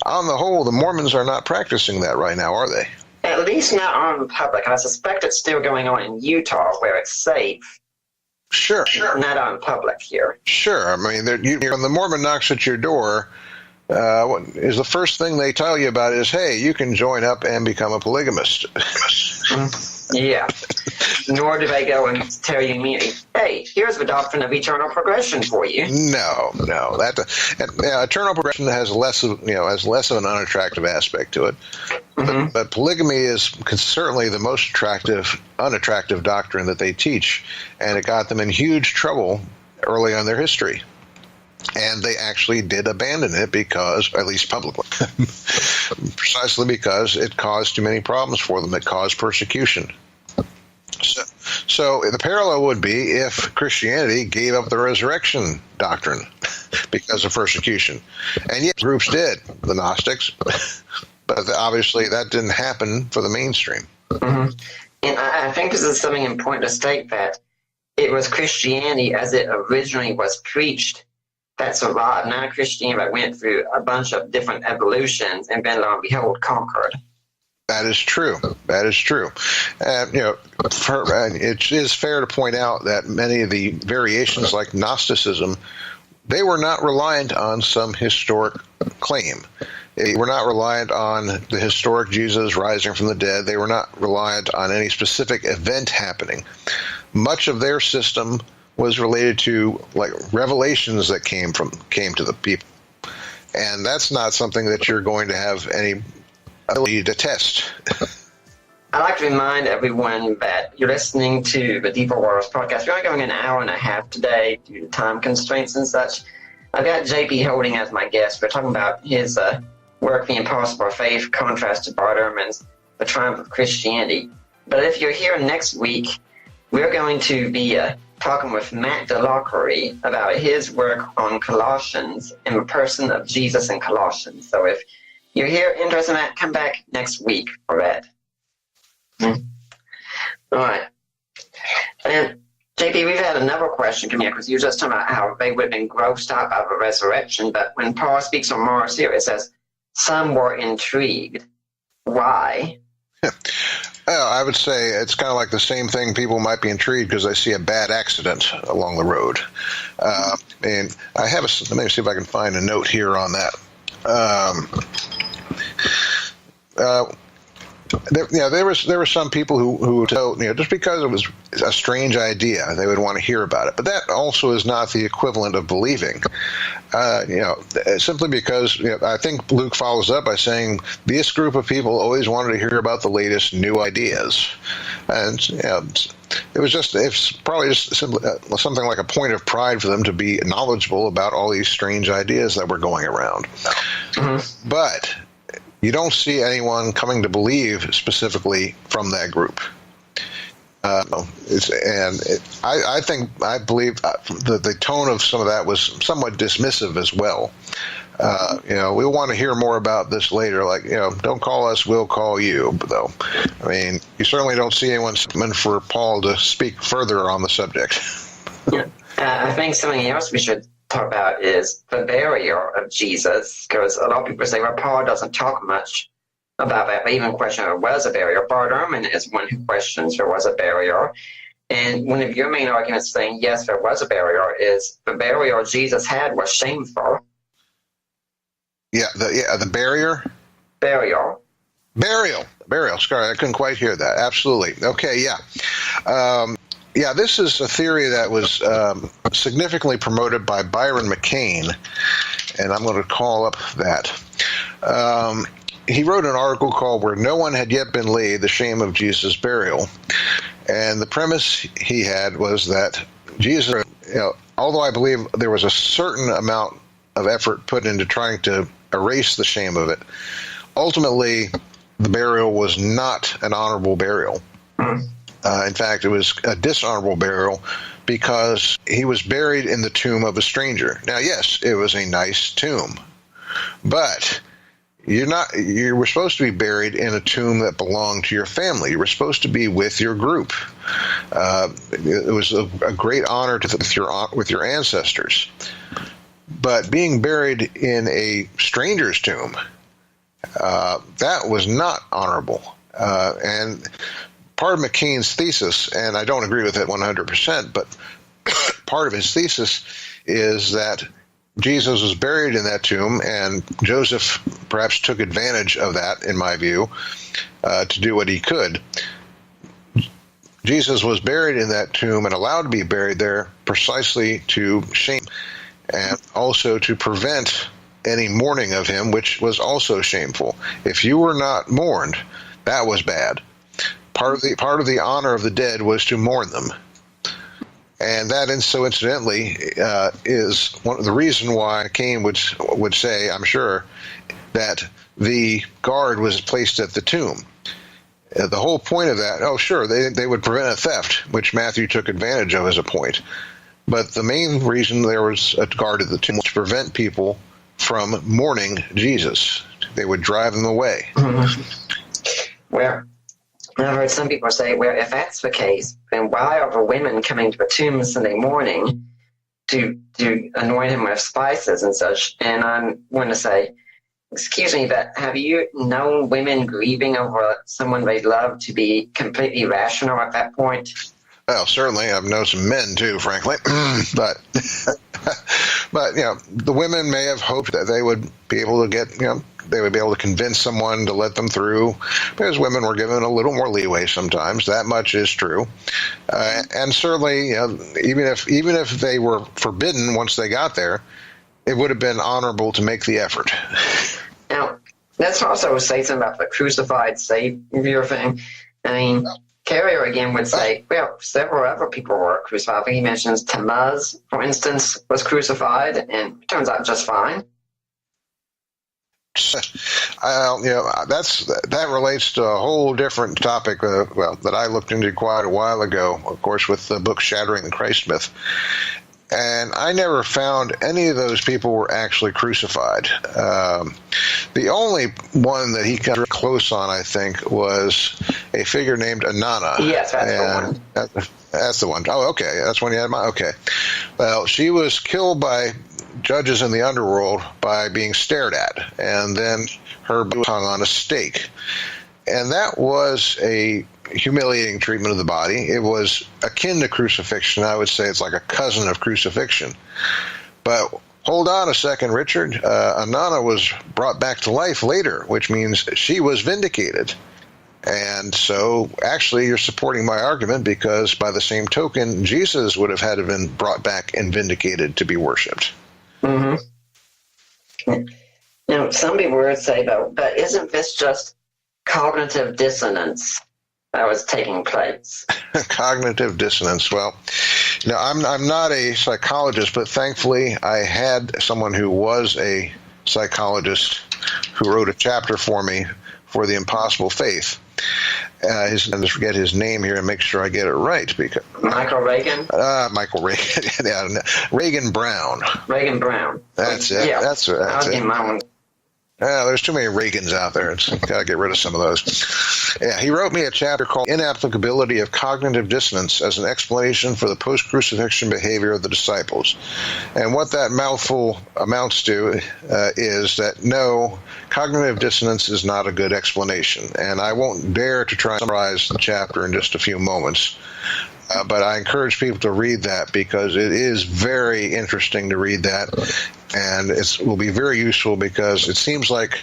on the whole, the Mormons are not practicing that right now, are they? At least not on public. I suspect it's still going on in Utah, where it's safe. Sure. Not on public here. Sure. I mean, when the Mormon knocks at your door, what is the first thing they tell you about is, hey, you can join up and become a polygamist. Yeah. Nor do they go and tell you immediately, hey, here's the doctrine of eternal progression for you. No. Eternal progression has less of an unattractive aspect to it. Mm-hmm. But polygamy is certainly the most unattractive doctrine that they teach, and it got them in huge trouble early on in their history. And they actually did abandon it because, at least publicly, precisely because it caused too many problems for them. It caused persecution. So the parallel would be if Christianity gave up the resurrection doctrine because of persecution. And yet groups did, the Gnostics, but obviously that didn't happen for the mainstream. Mm-hmm. And I think this is something important to state, that it was Christianity as it originally was preached that survived, not Christianity that went through a bunch of different evolutions and then, lo and behold, conquered. That is true. It is fair to point out that many of the variations like Gnosticism, they were not reliant on some historic claim. They were not reliant on the historic Jesus rising from the dead. They were not reliant on any specific event happening. Much of their system was related to revelations that came to the people. And that's not something that you're going to have any ability to test. I'd like to remind everyone that you're listening to the Deeper Waters podcast. We're only going an hour and a half today due to time constraints and such. I've got J.P. Holding as my guest. We're talking about his work, The Impossible Faith, contrast to Bart Ehrman's The Triumph of Christianity. But if you're here next week, we're going to be talking with Matt DeLockery about his work on Colossians and the person of Jesus in Colossians. So if you're here interested in that, come back next week for that. All right. And JP, we've had another question come here, because you were just talking about how they would have been grossed out by the resurrection, but when Paul speaks on Mars here, it says, some were intrigued. Why? Well, I would say it's kind of like the same thing. People might be intrigued because they see a bad accident along the road. And I have let me see if I can find a note here on that. There were some people who just because it was a strange idea, they would want to hear about it. But that also is not the equivalent of believing. Simply because I think Luke follows up by saying this group of people always wanted to hear about the latest new ideas, and it's probably just simply something like a point of pride for them to be knowledgeable about all these strange ideas that were going around. Mm-hmm. But you don't see anyone coming to believe specifically from that group. I believe the tone of some of that was somewhat dismissive as well. We'll want to hear more about this later. Like, don't call us, we'll call you. Though, I mean, you certainly don't see anyone coming for Paul to speak further on the subject. Yeah. I think something else we should talk about is the burial of Jesus, because a lot of people say, well, Paul doesn't talk much about that. They even question if there was a burial. Bart Ehrman is one who questions there was a burial. And one of your main arguments saying, yes, there was a burial, is the burial Jesus had was shameful. The barrier? Burial. Sorry, I couldn't quite hear that. Absolutely. Okay, yeah. This is a theory that was significantly promoted by Byron McCain, and I'm going to call up that. He wrote an article called "Where No One Had Yet Been Laid, the Shame of Jesus' Burial." And the premise he had was that Jesus, although I believe there was a certain amount of effort put into trying to erase the shame of it, ultimately the burial was not an honorable burial. In fact, it was a dishonorable burial because he was buried in the tomb of a stranger. Now, yes, it was a nice tomb, but you were supposed to be buried in a tomb that belonged to your family. You were supposed to be with your group. It was a great honor with your ancestors. But being buried in a stranger's tomb, that was not honorable. And part of McCain's thesis, and I don't agree with it 100%, but part of his thesis is that Jesus was buried in that tomb, and Joseph perhaps took advantage of that, in my view, to do what he could. Jesus was buried in that tomb and allowed to be buried there precisely to shame and also to prevent any mourning of him, which was also shameful. If you were not mourned, that was bad. Part of the honor of the dead was to mourn them. And that, incidentally, is one of the reason why Cain would say, I'm sure, that the guard was placed at the tomb. The whole point of that, they would prevent a theft, which Matthew took advantage of as a point. But the main reason there was a guard at the tomb was to prevent people from mourning Jesus. They would drive them away. Mm-hmm. Well, I've heard some people say, well, if that's the case, then why are the women coming to the tomb Sunday morning to anoint him with spices and such? And I'm going to say, excuse me, but have you known women grieving over someone they love to be completely rational at that point? Well, certainly. I've known some men, too, frankly. But the women may have hoped that they would be able to they would be able to convince someone to let them through, because women were given a little more leeway sometimes. That much is true. And certainly, even if they were forbidden once they got there, it would have been honorable to make the effort. Now, let's also say something about the crucified Savior thing. I mean, Carrier again would say, well, several other people were crucified. I think he mentions Tammuz, for instance, was crucified, and it turns out just fine. That relates to a whole different topic, that I looked into quite a while ago, of course, with the book Shattering the Christ Myth. And I never found any of those people were actually crucified. The only one that he got close on, I think, was a figure named Inanna. Yes, that's the one. That's the one. Oh, okay. That's one you had in mind? Okay. Well, she was killed by judges in the underworld by being stared at, and then her body was hung on a stake. And that was a humiliating treatment of the body. It was akin to crucifixion. I would say it's like a cousin of crucifixion. But hold on a second, Richard. Inanna was brought back to life later, which means she was vindicated. And so, actually, you're supporting my argument, because by the same token, Jesus would have had to have been brought back and vindicated to be worshipped. Mm-hmm. Now, some people would say, but isn't this just cognitive dissonance that was taking place? Cognitive dissonance. Well, no, I'm not a psychologist, but thankfully I had someone who was a psychologist who wrote a chapter for me for The Impossible Faith. I just forget his name here and make sure I get it right. Because Michael Reagan? Michael Reagan. Yeah, Reagan Brown. Reagan Brown. That's it. Yeah. That's it. My one. There's too many Reagans out there. It's got to get rid of some of those. Yeah, he wrote me a chapter called Inapplicability of Cognitive Dissonance as an Explanation for the Post-Crucifixion Behavior of the Disciples. And what that mouthful amounts to is that, no, cognitive dissonance is not a good explanation. And I won't dare to try and summarize the chapter in just a few moments. But I encourage people to read that, because it is very interesting to read that, and it will be very useful, because it seems like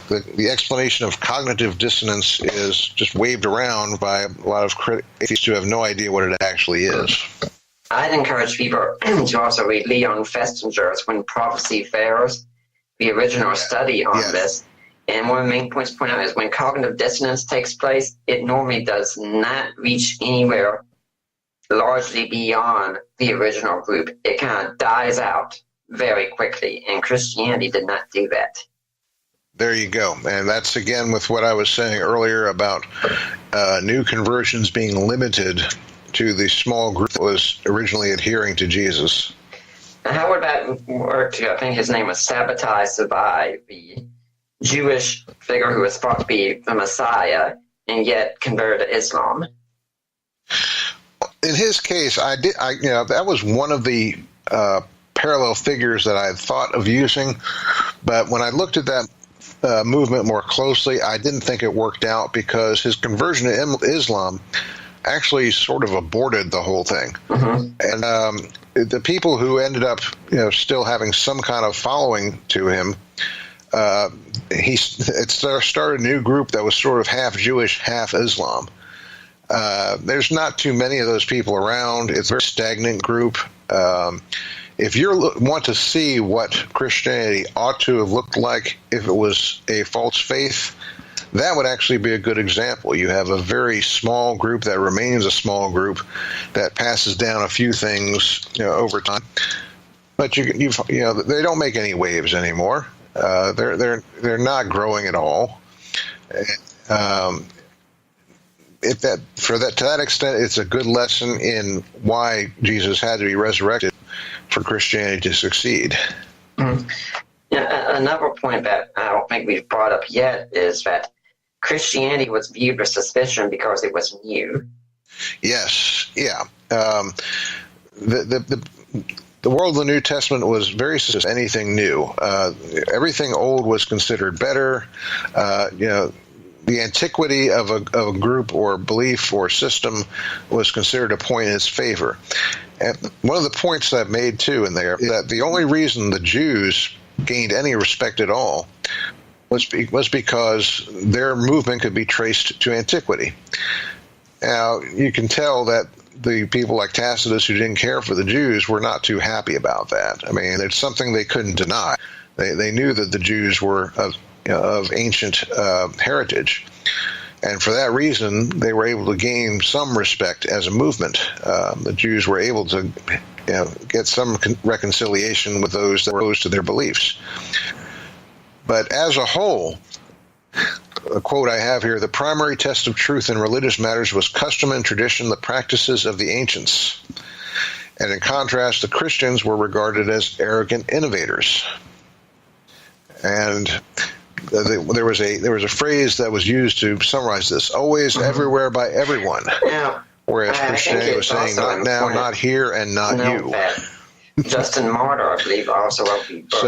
the explanation of cognitive dissonance is just waved around by a lot of critics who have no idea what it actually is. I'd encourage people to also read Leon Festinger's When Prophecy Fails, the original study on this. And one of the main points to point out is when cognitive dissonance takes place, it normally does not reach anywhere largely beyond the original group. It kind of dies out very quickly, and Christianity did not do that. There you go. And that's, again, with what I was saying earlier about new conversions being limited to the small group that was originally adhering to Jesus. And how would that work to, I think his name was Sabbatai Sabai, the Jewish figure who was thought to be the Messiah, and yet converted to Islam? In his case, that was one of the parallel figures that I had thought of using, but when I looked at that movement more closely, I didn't think it worked out, because his conversion to Islam actually sort of aborted the whole thing. Mm-hmm. And the people who ended up, still having some kind of following to him, it started a new group that was sort of half Jewish, half Islam. There's not too many of those people around. It's a very stagnant group. If you want to see what Christianity ought to have looked like if it was a false faith, that would actually be a good example. You have a very small group that remains a small group that passes down a few things over time. But they don't make any waves anymore. They're not growing at all. To that extent, it's a good lesson in why Jesus had to be resurrected for Christianity to succeed. Mm-hmm. Yeah, another point that I don't think we've brought up yet is that Christianity was viewed with suspicion because it was new. Yes, yeah. The world of the New Testament was very suspicious of anything new. Everything old was considered better. The antiquity of a group or belief or system was considered a point in its favor. And one of the points that I've made, too, in there, is that the only reason the Jews gained any respect at all was because their movement could be traced to antiquity. Now, you can tell that the people like Tacitus, who didn't care for the Jews, were not too happy about that. I mean, it's something they couldn't deny. They knew that the Jews were of ancient heritage. And for that reason, they were able to gain some respect as a movement. The Jews were able to get some reconciliation with those that were opposed to their beliefs. But as a whole, a quote I have here, the primary test of truth in religious matters was custom and tradition, the practices of the ancients. And in contrast, the Christians were regarded as arrogant innovators. And there was a phrase that was used to summarize this: always, everywhere, by everyone. Yeah. Whereas Christianity was saying, not now, not here, and not you. Justin Martyr, I believe, also wrote the book.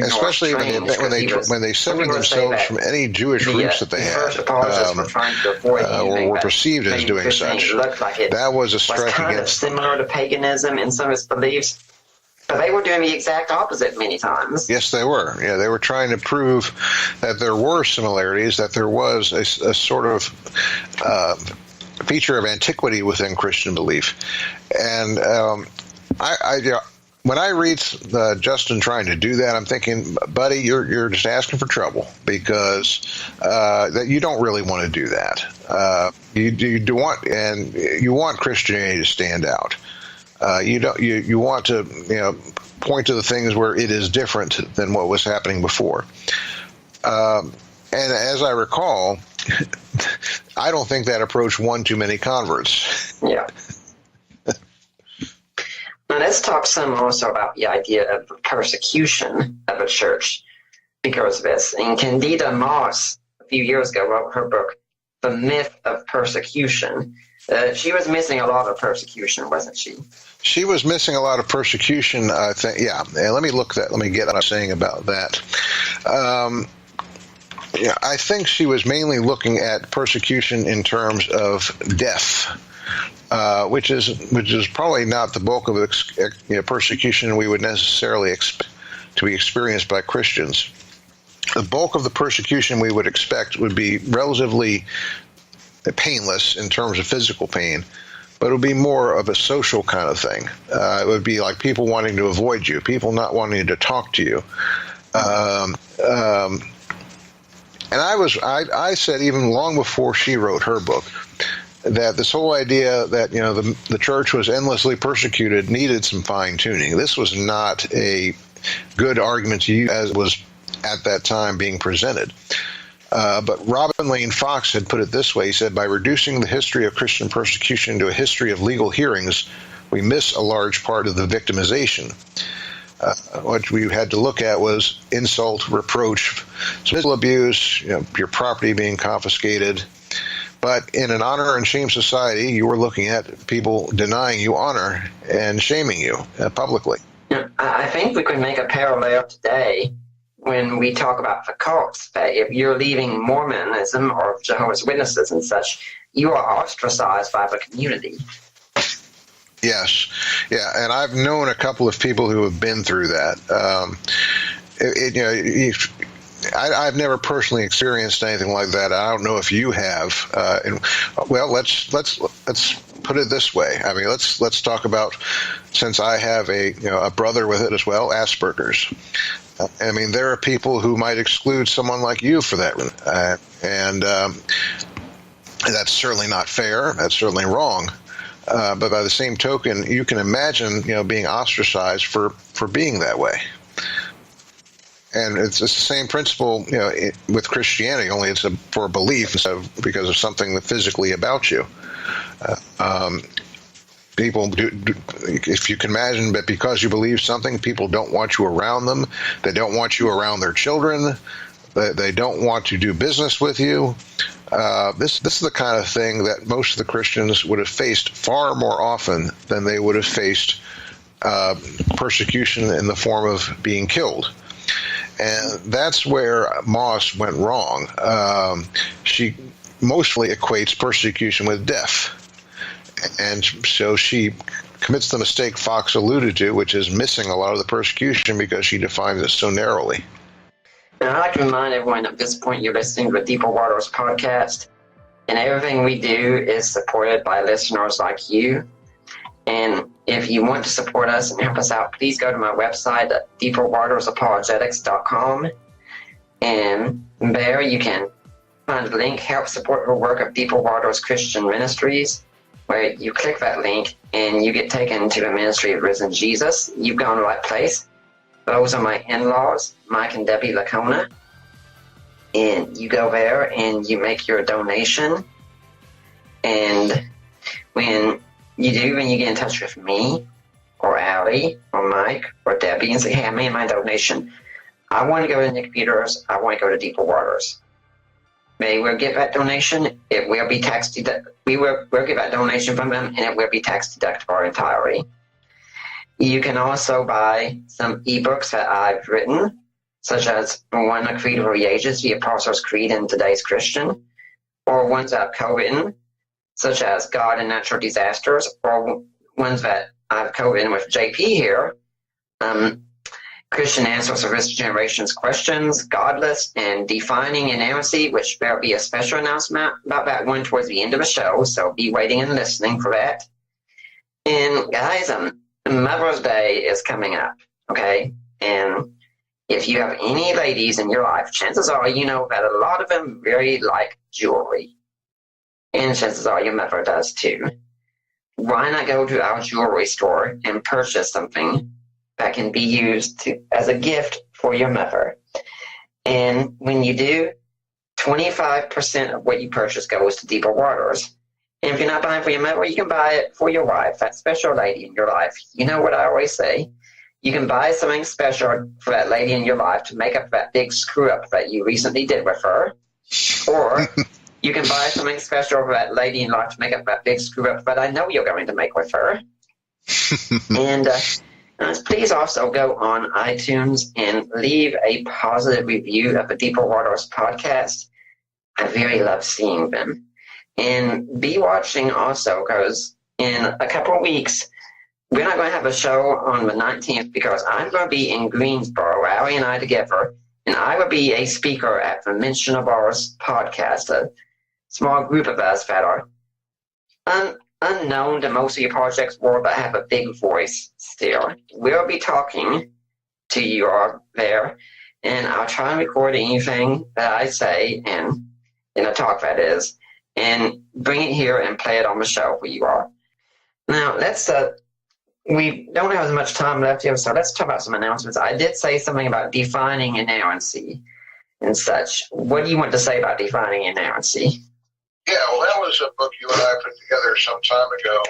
Especially when they severed themselves from any Jewish roots that they had, or were perceived as doing such. That was a strike against them. Similar to paganism in some of its beliefs, but they were doing the exact opposite many times. Yes, they were. Yeah, they were trying to prove that there were similarities, that there was a sort of feature of antiquity within Christian belief, and when I read Justin trying to do that, I'm thinking, buddy, you're just asking for trouble, because that you don't really want to do that. You want Christianity to stand out. You want to point to the things where it is different than what was happening before. And as I recall, I don't think that approach won too many converts. Yeah. Now let's talk some also about the idea of persecution of a church because of this. And Candida Moss, a few years ago, wrote her book, The Myth of Persecution. She was missing a lot of persecution, wasn't she? She was missing a lot of persecution, I think. Yeah, and let me get what I'm saying about that. I think she was mainly looking at persecution in terms of death. Which is probably not the bulk of persecution we would necessarily expect to be experienced by Christians. The bulk of the persecution we would expect would be relatively painless in terms of physical pain, but it would be more of a social kind of thing. It would be like people wanting to avoid you, people not wanting to talk to you. And I said even long before she wrote her book that this whole idea that the church was endlessly persecuted needed some fine-tuning. This was not a good argument to use as it was at that time being presented. But Robin Lane Fox had put it this way. He said, by reducing the history of Christian persecution to a history of legal hearings, we miss a large part of the victimization. What we had to look at was insult, reproach, physical abuse, your property being confiscated. But in an honor and shame society, you were looking at people denying you honor and shaming you publicly. I think we could make a parallel today when we talk about the cults. If you're leaving Mormonism or Jehovah's Witnesses and such, you are ostracized by the community. Yes. Yeah, and I've known a couple of people who have been through that. I've never personally experienced anything like that. I don't know if you have. Let's put it this way. I mean, let's talk about, since I have a brother with it as well, Asperger's. I mean, there are people who might exclude someone like you for that, and that's certainly not fair. That's certainly wrong. But by the same token, you can imagine, being ostracized for being that way. And it's the same principle, with Christianity, only it's for a belief instead of because of something physically about you. People do, if you can imagine that because you believe something, people don't want you around them. They don't want you around their children. They don't want to do business with you. This is the kind of thing that most of the Christians would have faced far more often than they would have faced persecution in the form of being killed. And that's where Moss went wrong. She mostly equates persecution with death. And so she commits the mistake Fox alluded to, which is missing a lot of the persecution because she defines it so narrowly. And I'd like to remind everyone at this point you're listening to the Deeper Waters podcast, and everything we do is supported by listeners like you. And if you want to support us and help us out, please go to my website at deeperwatersapologetics.com. And there you can find the link, help support the work of Deeper Waters Christian Ministries, where you click that link and you get taken to the ministry of Risen Jesus. You've gone to the right place. Those are my in-laws, Mike and Debbie Lacona. And you go there and you make your donation. And when you do, when you get in touch with me or Allie or Mike or Debbie and say, hey, I made my donation. I want to go to Nick Peters. I want to go to Deeper Waters. They will get that donation. It will be we'll get that donation from them, and it will be tax deductible entirely. You can also buy some ebooks that I've written, such as one, A Creed of the Ages, The Apostles' Creed in Today's Christian, or ones that I've co-written, such as God and Natural Disasters, or ones that I've co-written with JP here, Christian Answers to This Generation's Questions, Godless, and Defining Inerrancy, which there'll be a special announcement about that one towards the end of the show, so be waiting and listening for that. And guys, Mother's Day is coming up, okay? And if you have any ladies in your life, chances are you know that a lot of them really like jewelry. And chances are your mother does too. Why not go to our jewelry store and purchase something that can be used as a gift for your mother? And when you do, 25% of what you purchase goes to Deeper Waters. And if you're not buying for your mother, you can buy it for your wife, that special lady in your life. You know what I always say? You can buy something special for that lady in your life to make up that big screw-up that you recently did with her. Or you can buy something special for that lady in life to make up that big screw-up that I know you're going to make with her. And please also go on iTunes and leave a positive review of the Deeper Waters podcast. I really love seeing them. And be watching also, because in a couple of weeks, we're not going to have a show on the 19th because I'm going to be in Greensboro, Allie and I together, and I will be a speaker at the Mention of Ours podcast, a small group of us that are unknown to most of your projects world, but have a big voice still. We'll be talking to you all there, and I'll try and record anything that I say, and in a talk that is, and bring it here and play it on the show for you all. Now, let's, we don't have as much time left here, so let's talk about some announcements. I did say something about defining inerrancy and such. What do you want to say about defining inerrancy? Yeah, well, that was a book you and I put together some time ago.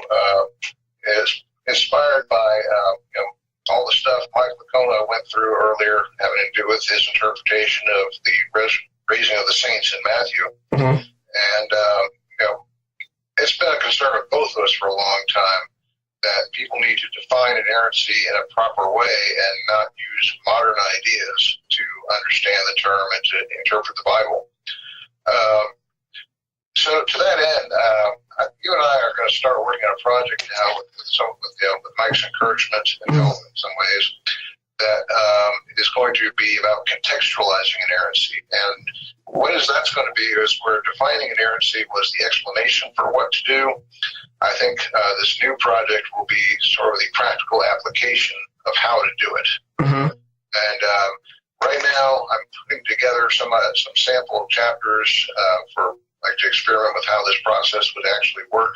Is inspired by all the stuff Mike Licona went through earlier, having to do with his interpretation of the raising of the saints in Matthew. Mm-hmm. And, it's been a concern of both of us for a long time that people need to define inerrancy in a proper way and not use modern ideas to understand the term and to interpret the Bible. So to that end, you and I are going to start working on a project now with Mike's encouragement and help in some ways that is going to be about contextualizing inerrancy. And what is that's going to be is where defining inerrancy was the explanation for what to do. I think this new project will be sort of the practical application of how to do it. Mm-hmm. And right now, I'm putting together some sample chapters to experiment with how this process would actually work.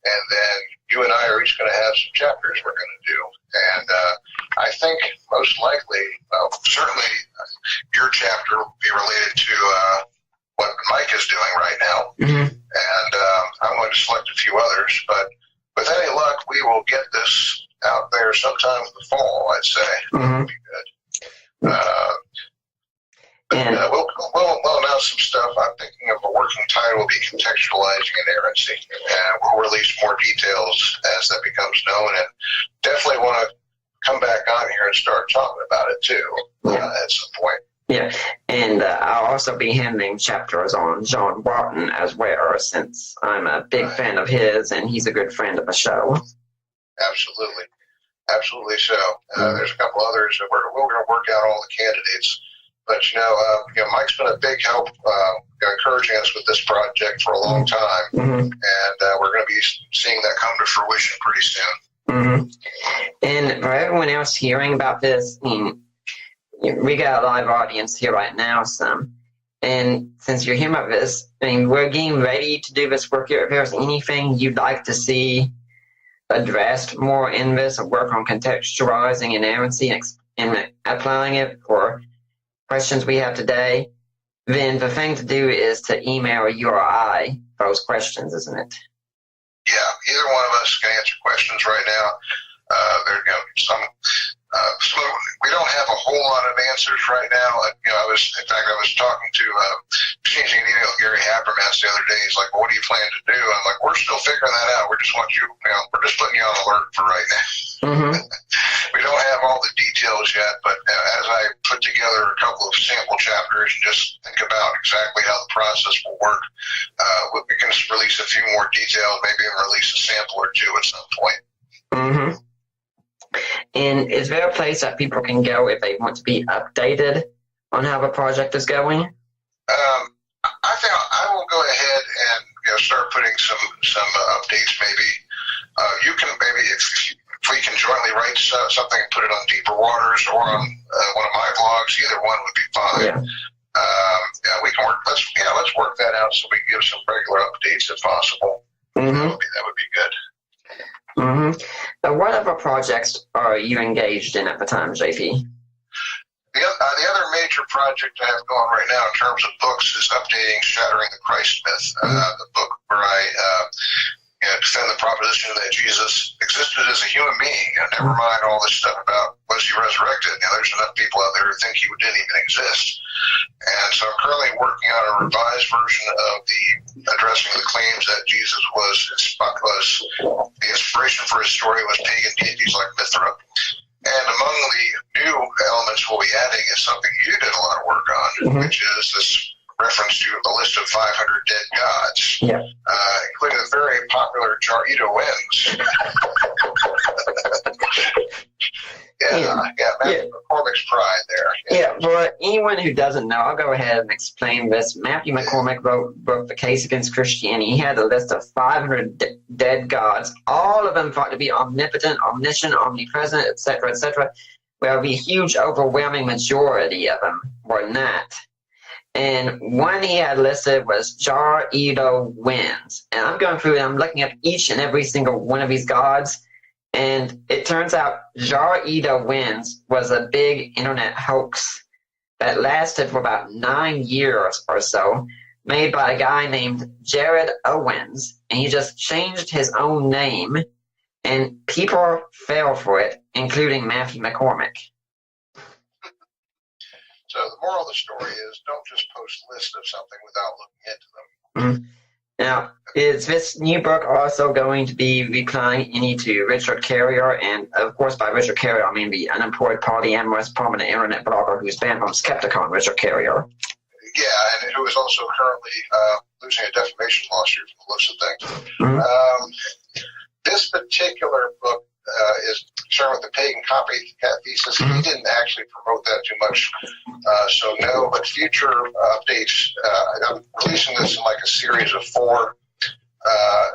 And then you and I are each going to have some chapters we're going to do. And I think most likely, certainly your chapter will be related to what Mike is doing right now. Mm-hmm. And I'm going to select a few others. But with any luck, we will get this out there sometime in the fall, I'd say. Mm-hmm. That would be good. We'll announce some stuff. I'm thinking of a working title will be Contextualizing Inerrancy. And we'll release more details as that becomes known. And definitely want to come back on here and start talking about it too at some point. Yeah, and I'll also be handling chapters on John Walton as well, since I'm a big fan of his and he's a good friend of the show. Absolutely so. There's a couple others that we're going to work out all the candidates. But, Mike's been a big help encouraging us with this project for a long time. Mm-hmm. And we're going to be seeing that come to fruition pretty soon. Mm-hmm. And for everyone else hearing about this, we got a live audience here right now, and since you're hearing about this, we're getting ready to do this work here. If there's anything you'd like to see addressed more in this, or work on contextualizing inerrancy and applying it for questions we have today, then the thing to do is to email you or I those questions, isn't it? Yeah, either one of us can answer questions right now. We don't have a whole lot of answers right now. I was talking to exchanging an email with Gary Habermas the other day. He's like, "Well, what do you plan to do?" I'm like, "We're still figuring that out. We're just putting you on alert for right now." Mm-hmm. those yet, but as I put together a couple of sample chapters and just think about exactly how the process will work, we can release a few more details, maybe even release a sample or two at some point. Mm-hmm. And is there a place that people can go if they want to be updated on how the project is going? I think I will go ahead and start putting some updates. Maybe you can if we can jointly write something and put it on Deeper Waters or on one of my blogs. Either one would be fine. Yeah, we can work. Let's work that out so we can give some regular updates if possible. Mm-hmm. That would be good. Mm-hmm. What other projects are you engaged in at the time, JP? The other major project I have going right now in terms of books is updating Shattering the Christ Myth, the book where I defend the proposition that Jesus existed as a human being. Never mind all this stuff about was he resurrected. There's enough people out there who think he didn't even exist. And so I'm currently working on a revised version of the addressing the claims that Jesus was the inspiration for his story was pagan deities like Mithra. And among the new elements we'll be adding is something you did a lot of work on, which is this reference to a list of 500 dead gods, including the very popular Jar-Edo Wins. Matthew McCormick's pride there. For anyone who doesn't know, I'll go ahead and explain this. Matthew McCormick wrote The Case Against Christianity. He had a list of 500 dead gods, all of them thought to be omnipotent, omniscient, omnipresent, etc., etc. Well, the huge, overwhelming majority of them were not. And one he had listed was Jar-Edo Wins. And I'm going through and I'm looking up each and every single one of these gods. And it turns out Jar-Edo Wins was a big internet hoax that lasted for about 9 years or so, made by a guy named Jared Owens. And he just changed his own name. And people fell for it, including Matthew McCormick. So the moral of the story is don't just post lists of something without looking into them. Now, is this new book also going to be replying any to Richard Carrier? And, of course, by Richard Carrier, I mean the unemployed, polyamorous, prominent internet blogger who's banned from Skepticon, Richard Carrier. Yeah, and who is also currently losing a defamation lawsuit from the looks of things. This particular book is concerned with the pagan copycat thesis. He didn't actually promote that too much, so no. But future updates, I'm releasing this in like a series of 4.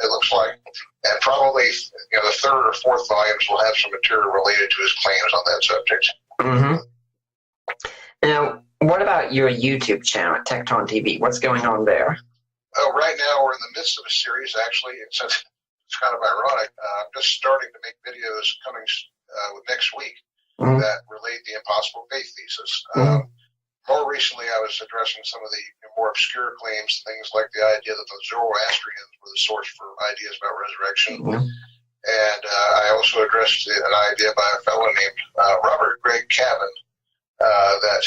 It looks like, and probably the 3rd or 4th volumes will have some material related to his claims on that subject. Now, what about your YouTube channel, Tecton TV? What's going on there? Right now, we're in the midst of a series. Actually, it's kind of ironic. I'm just starting to make videos coming with next week that relate the impossible faith thesis. More recently, I was addressing some of the more obscure claims, things like the idea that the Zoroastrians were the source for ideas about resurrection. And I also addressed an idea by a fellow named Robert Greg Cabin that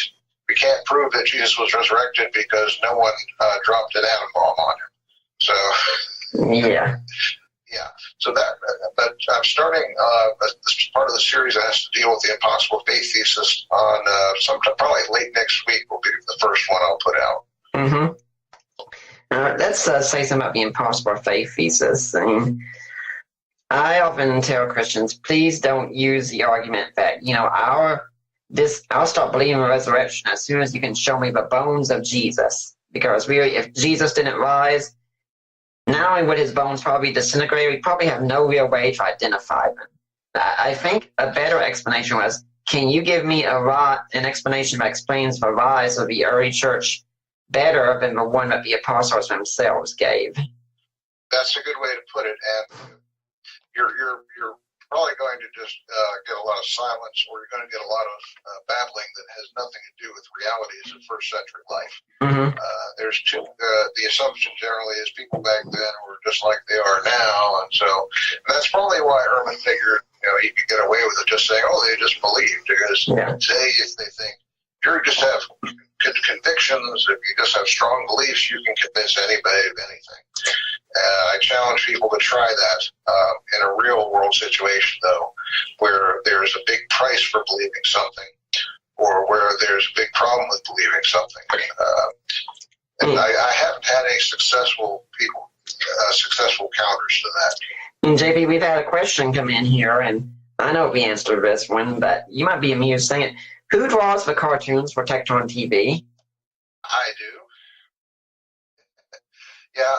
we can't prove that Jesus was resurrected because no one dropped an atom bomb on him. So... So but I'm starting this part of the series that has to deal with the impossible faith thesis on sometime probably late next week will be the first one I'll put out. Let's say something about the impossible faith thesis. I often tell Christians, please don't use the argument that I'll stop believing in resurrection as soon as you can show me the bones of Jesus, because really, if Jesus didn't rise, not only would his bones probably disintegrate, we probably have no real way to identify them. I think a better explanation was, can you give me an explanation that explains the rise of the early church better than the one that the apostles themselves gave? That's a good way to put it, and you're probably going to just get a lot of silence, or you're going to get a lot of babbling that has nothing to do with realities of first century life. There's the assumption generally is people back then were just like they are now, and so that's probably why Ehrman figured he could get away with it, just saying, they just believed, because say if they think you just have good convictions, if you just have strong beliefs, you can convince anybody of anything. I challenge people to try that in a real world situation, though. where there's a big price for believing something, or where there's a big problem with believing something. And I haven't had any successful counters to that. And JP, we've had a question come in here, and I know we answered this one, but you might be amused saying it. Who draws the cartoons for Tectron TV? I do. Yeah,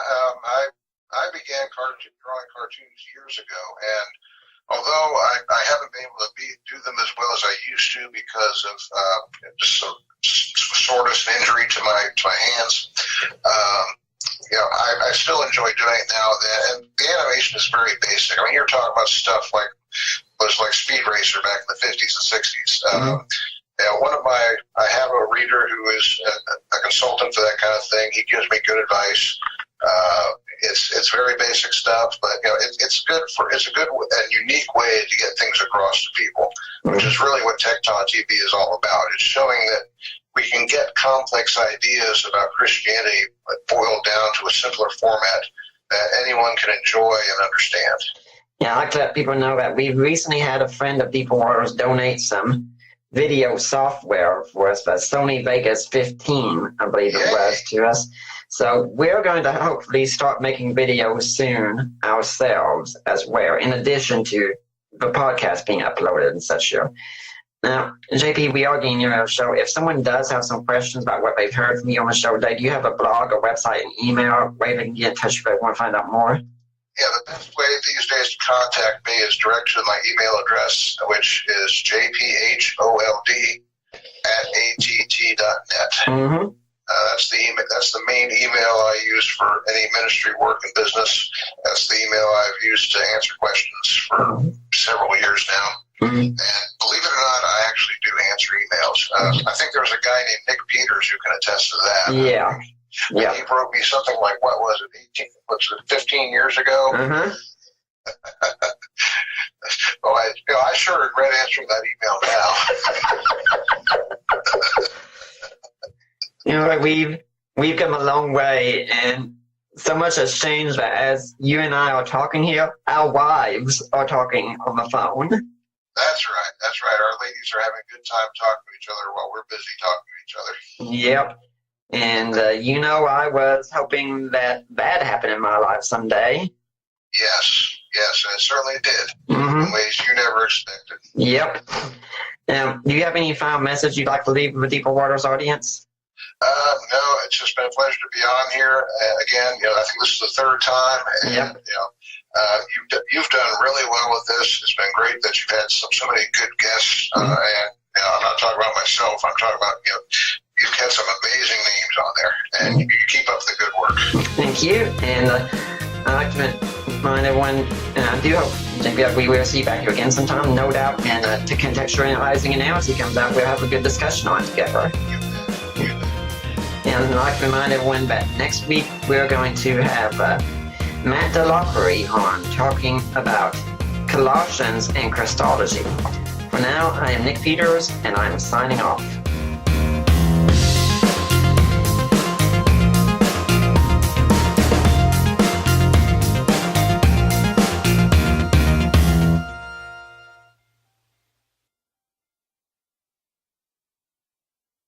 I began drawing cartoons years ago, and although I haven't been able to do them as well as I used to because of just some soreness and injury to my hands, I still enjoy doing it now. And the animation is very basic. I mean, you're talking about stuff like Speed Racer back in the 50s and 60s. I have a reader who is a consultant for that kind of thing. He gives me good advice. It's very basic stuff, but it's a good and unique way to get things across to people, which is really what Tecton TV is all about. It's showing that we can get complex ideas about Christianity boiled down to a simpler format that anyone can enjoy and understand. Yeah, I like to let people know that we recently had a friend of Deeper Waters donate some video software for us, the Sony Vegas 15, I believe it was, to us. So we're going to hopefully start making videos soon ourselves as well, in addition to the podcast being uploaded and such. Now, JP, we are getting your show. If someone does have some questions about what they've heard from you on the show today, do you have a blog, a website, an email, way they can get in touch if they want to find out more? Yeah, the best way these days to contact me is direct to my email address, which is jphold@att.net. Mm-hmm. That's the main email I use for any ministry work and business. That's the email I've used to answer questions for several years now. Mm-hmm. And believe it or not, I actually do answer emails. I think there's a guy named Nick Peters who can attest to that. Yeah. Yeah. He wrote me something like, 15 years ago? Uh-huh. Well, I sure regret answering that email now. We've come a long way, and so much has changed that as you and I are talking here, our wives are talking on the phone. That's right. Our ladies are having a good time talking to each other while we're busy talking to each other. Yep. And, I was hoping that happened in my life someday. Yes, and it certainly did. Mm-hmm. In ways you never expected. Yep. Now, do you have any final message you'd like to leave with the Deeper Waters audience? No, it's just been a pleasure to be on here. Again, I think this is the third time. And, yep. You've done really well with this. It's been great that you've had so many good guests. And I'm not talking about myself. I'm talking about, you've had some amazing names on there, and you keep up the good work. Thank you, and I'd like to remind everyone, and I do hope we will see you back here again sometime, no doubt, and to contextualizing and now as he comes out, we'll have a good discussion on it together. And I'd like to remind everyone that next week we're going to have Matt DeLockery on talking about Colossians and Christology. For now, I am Nick Peters, and I'm signing off.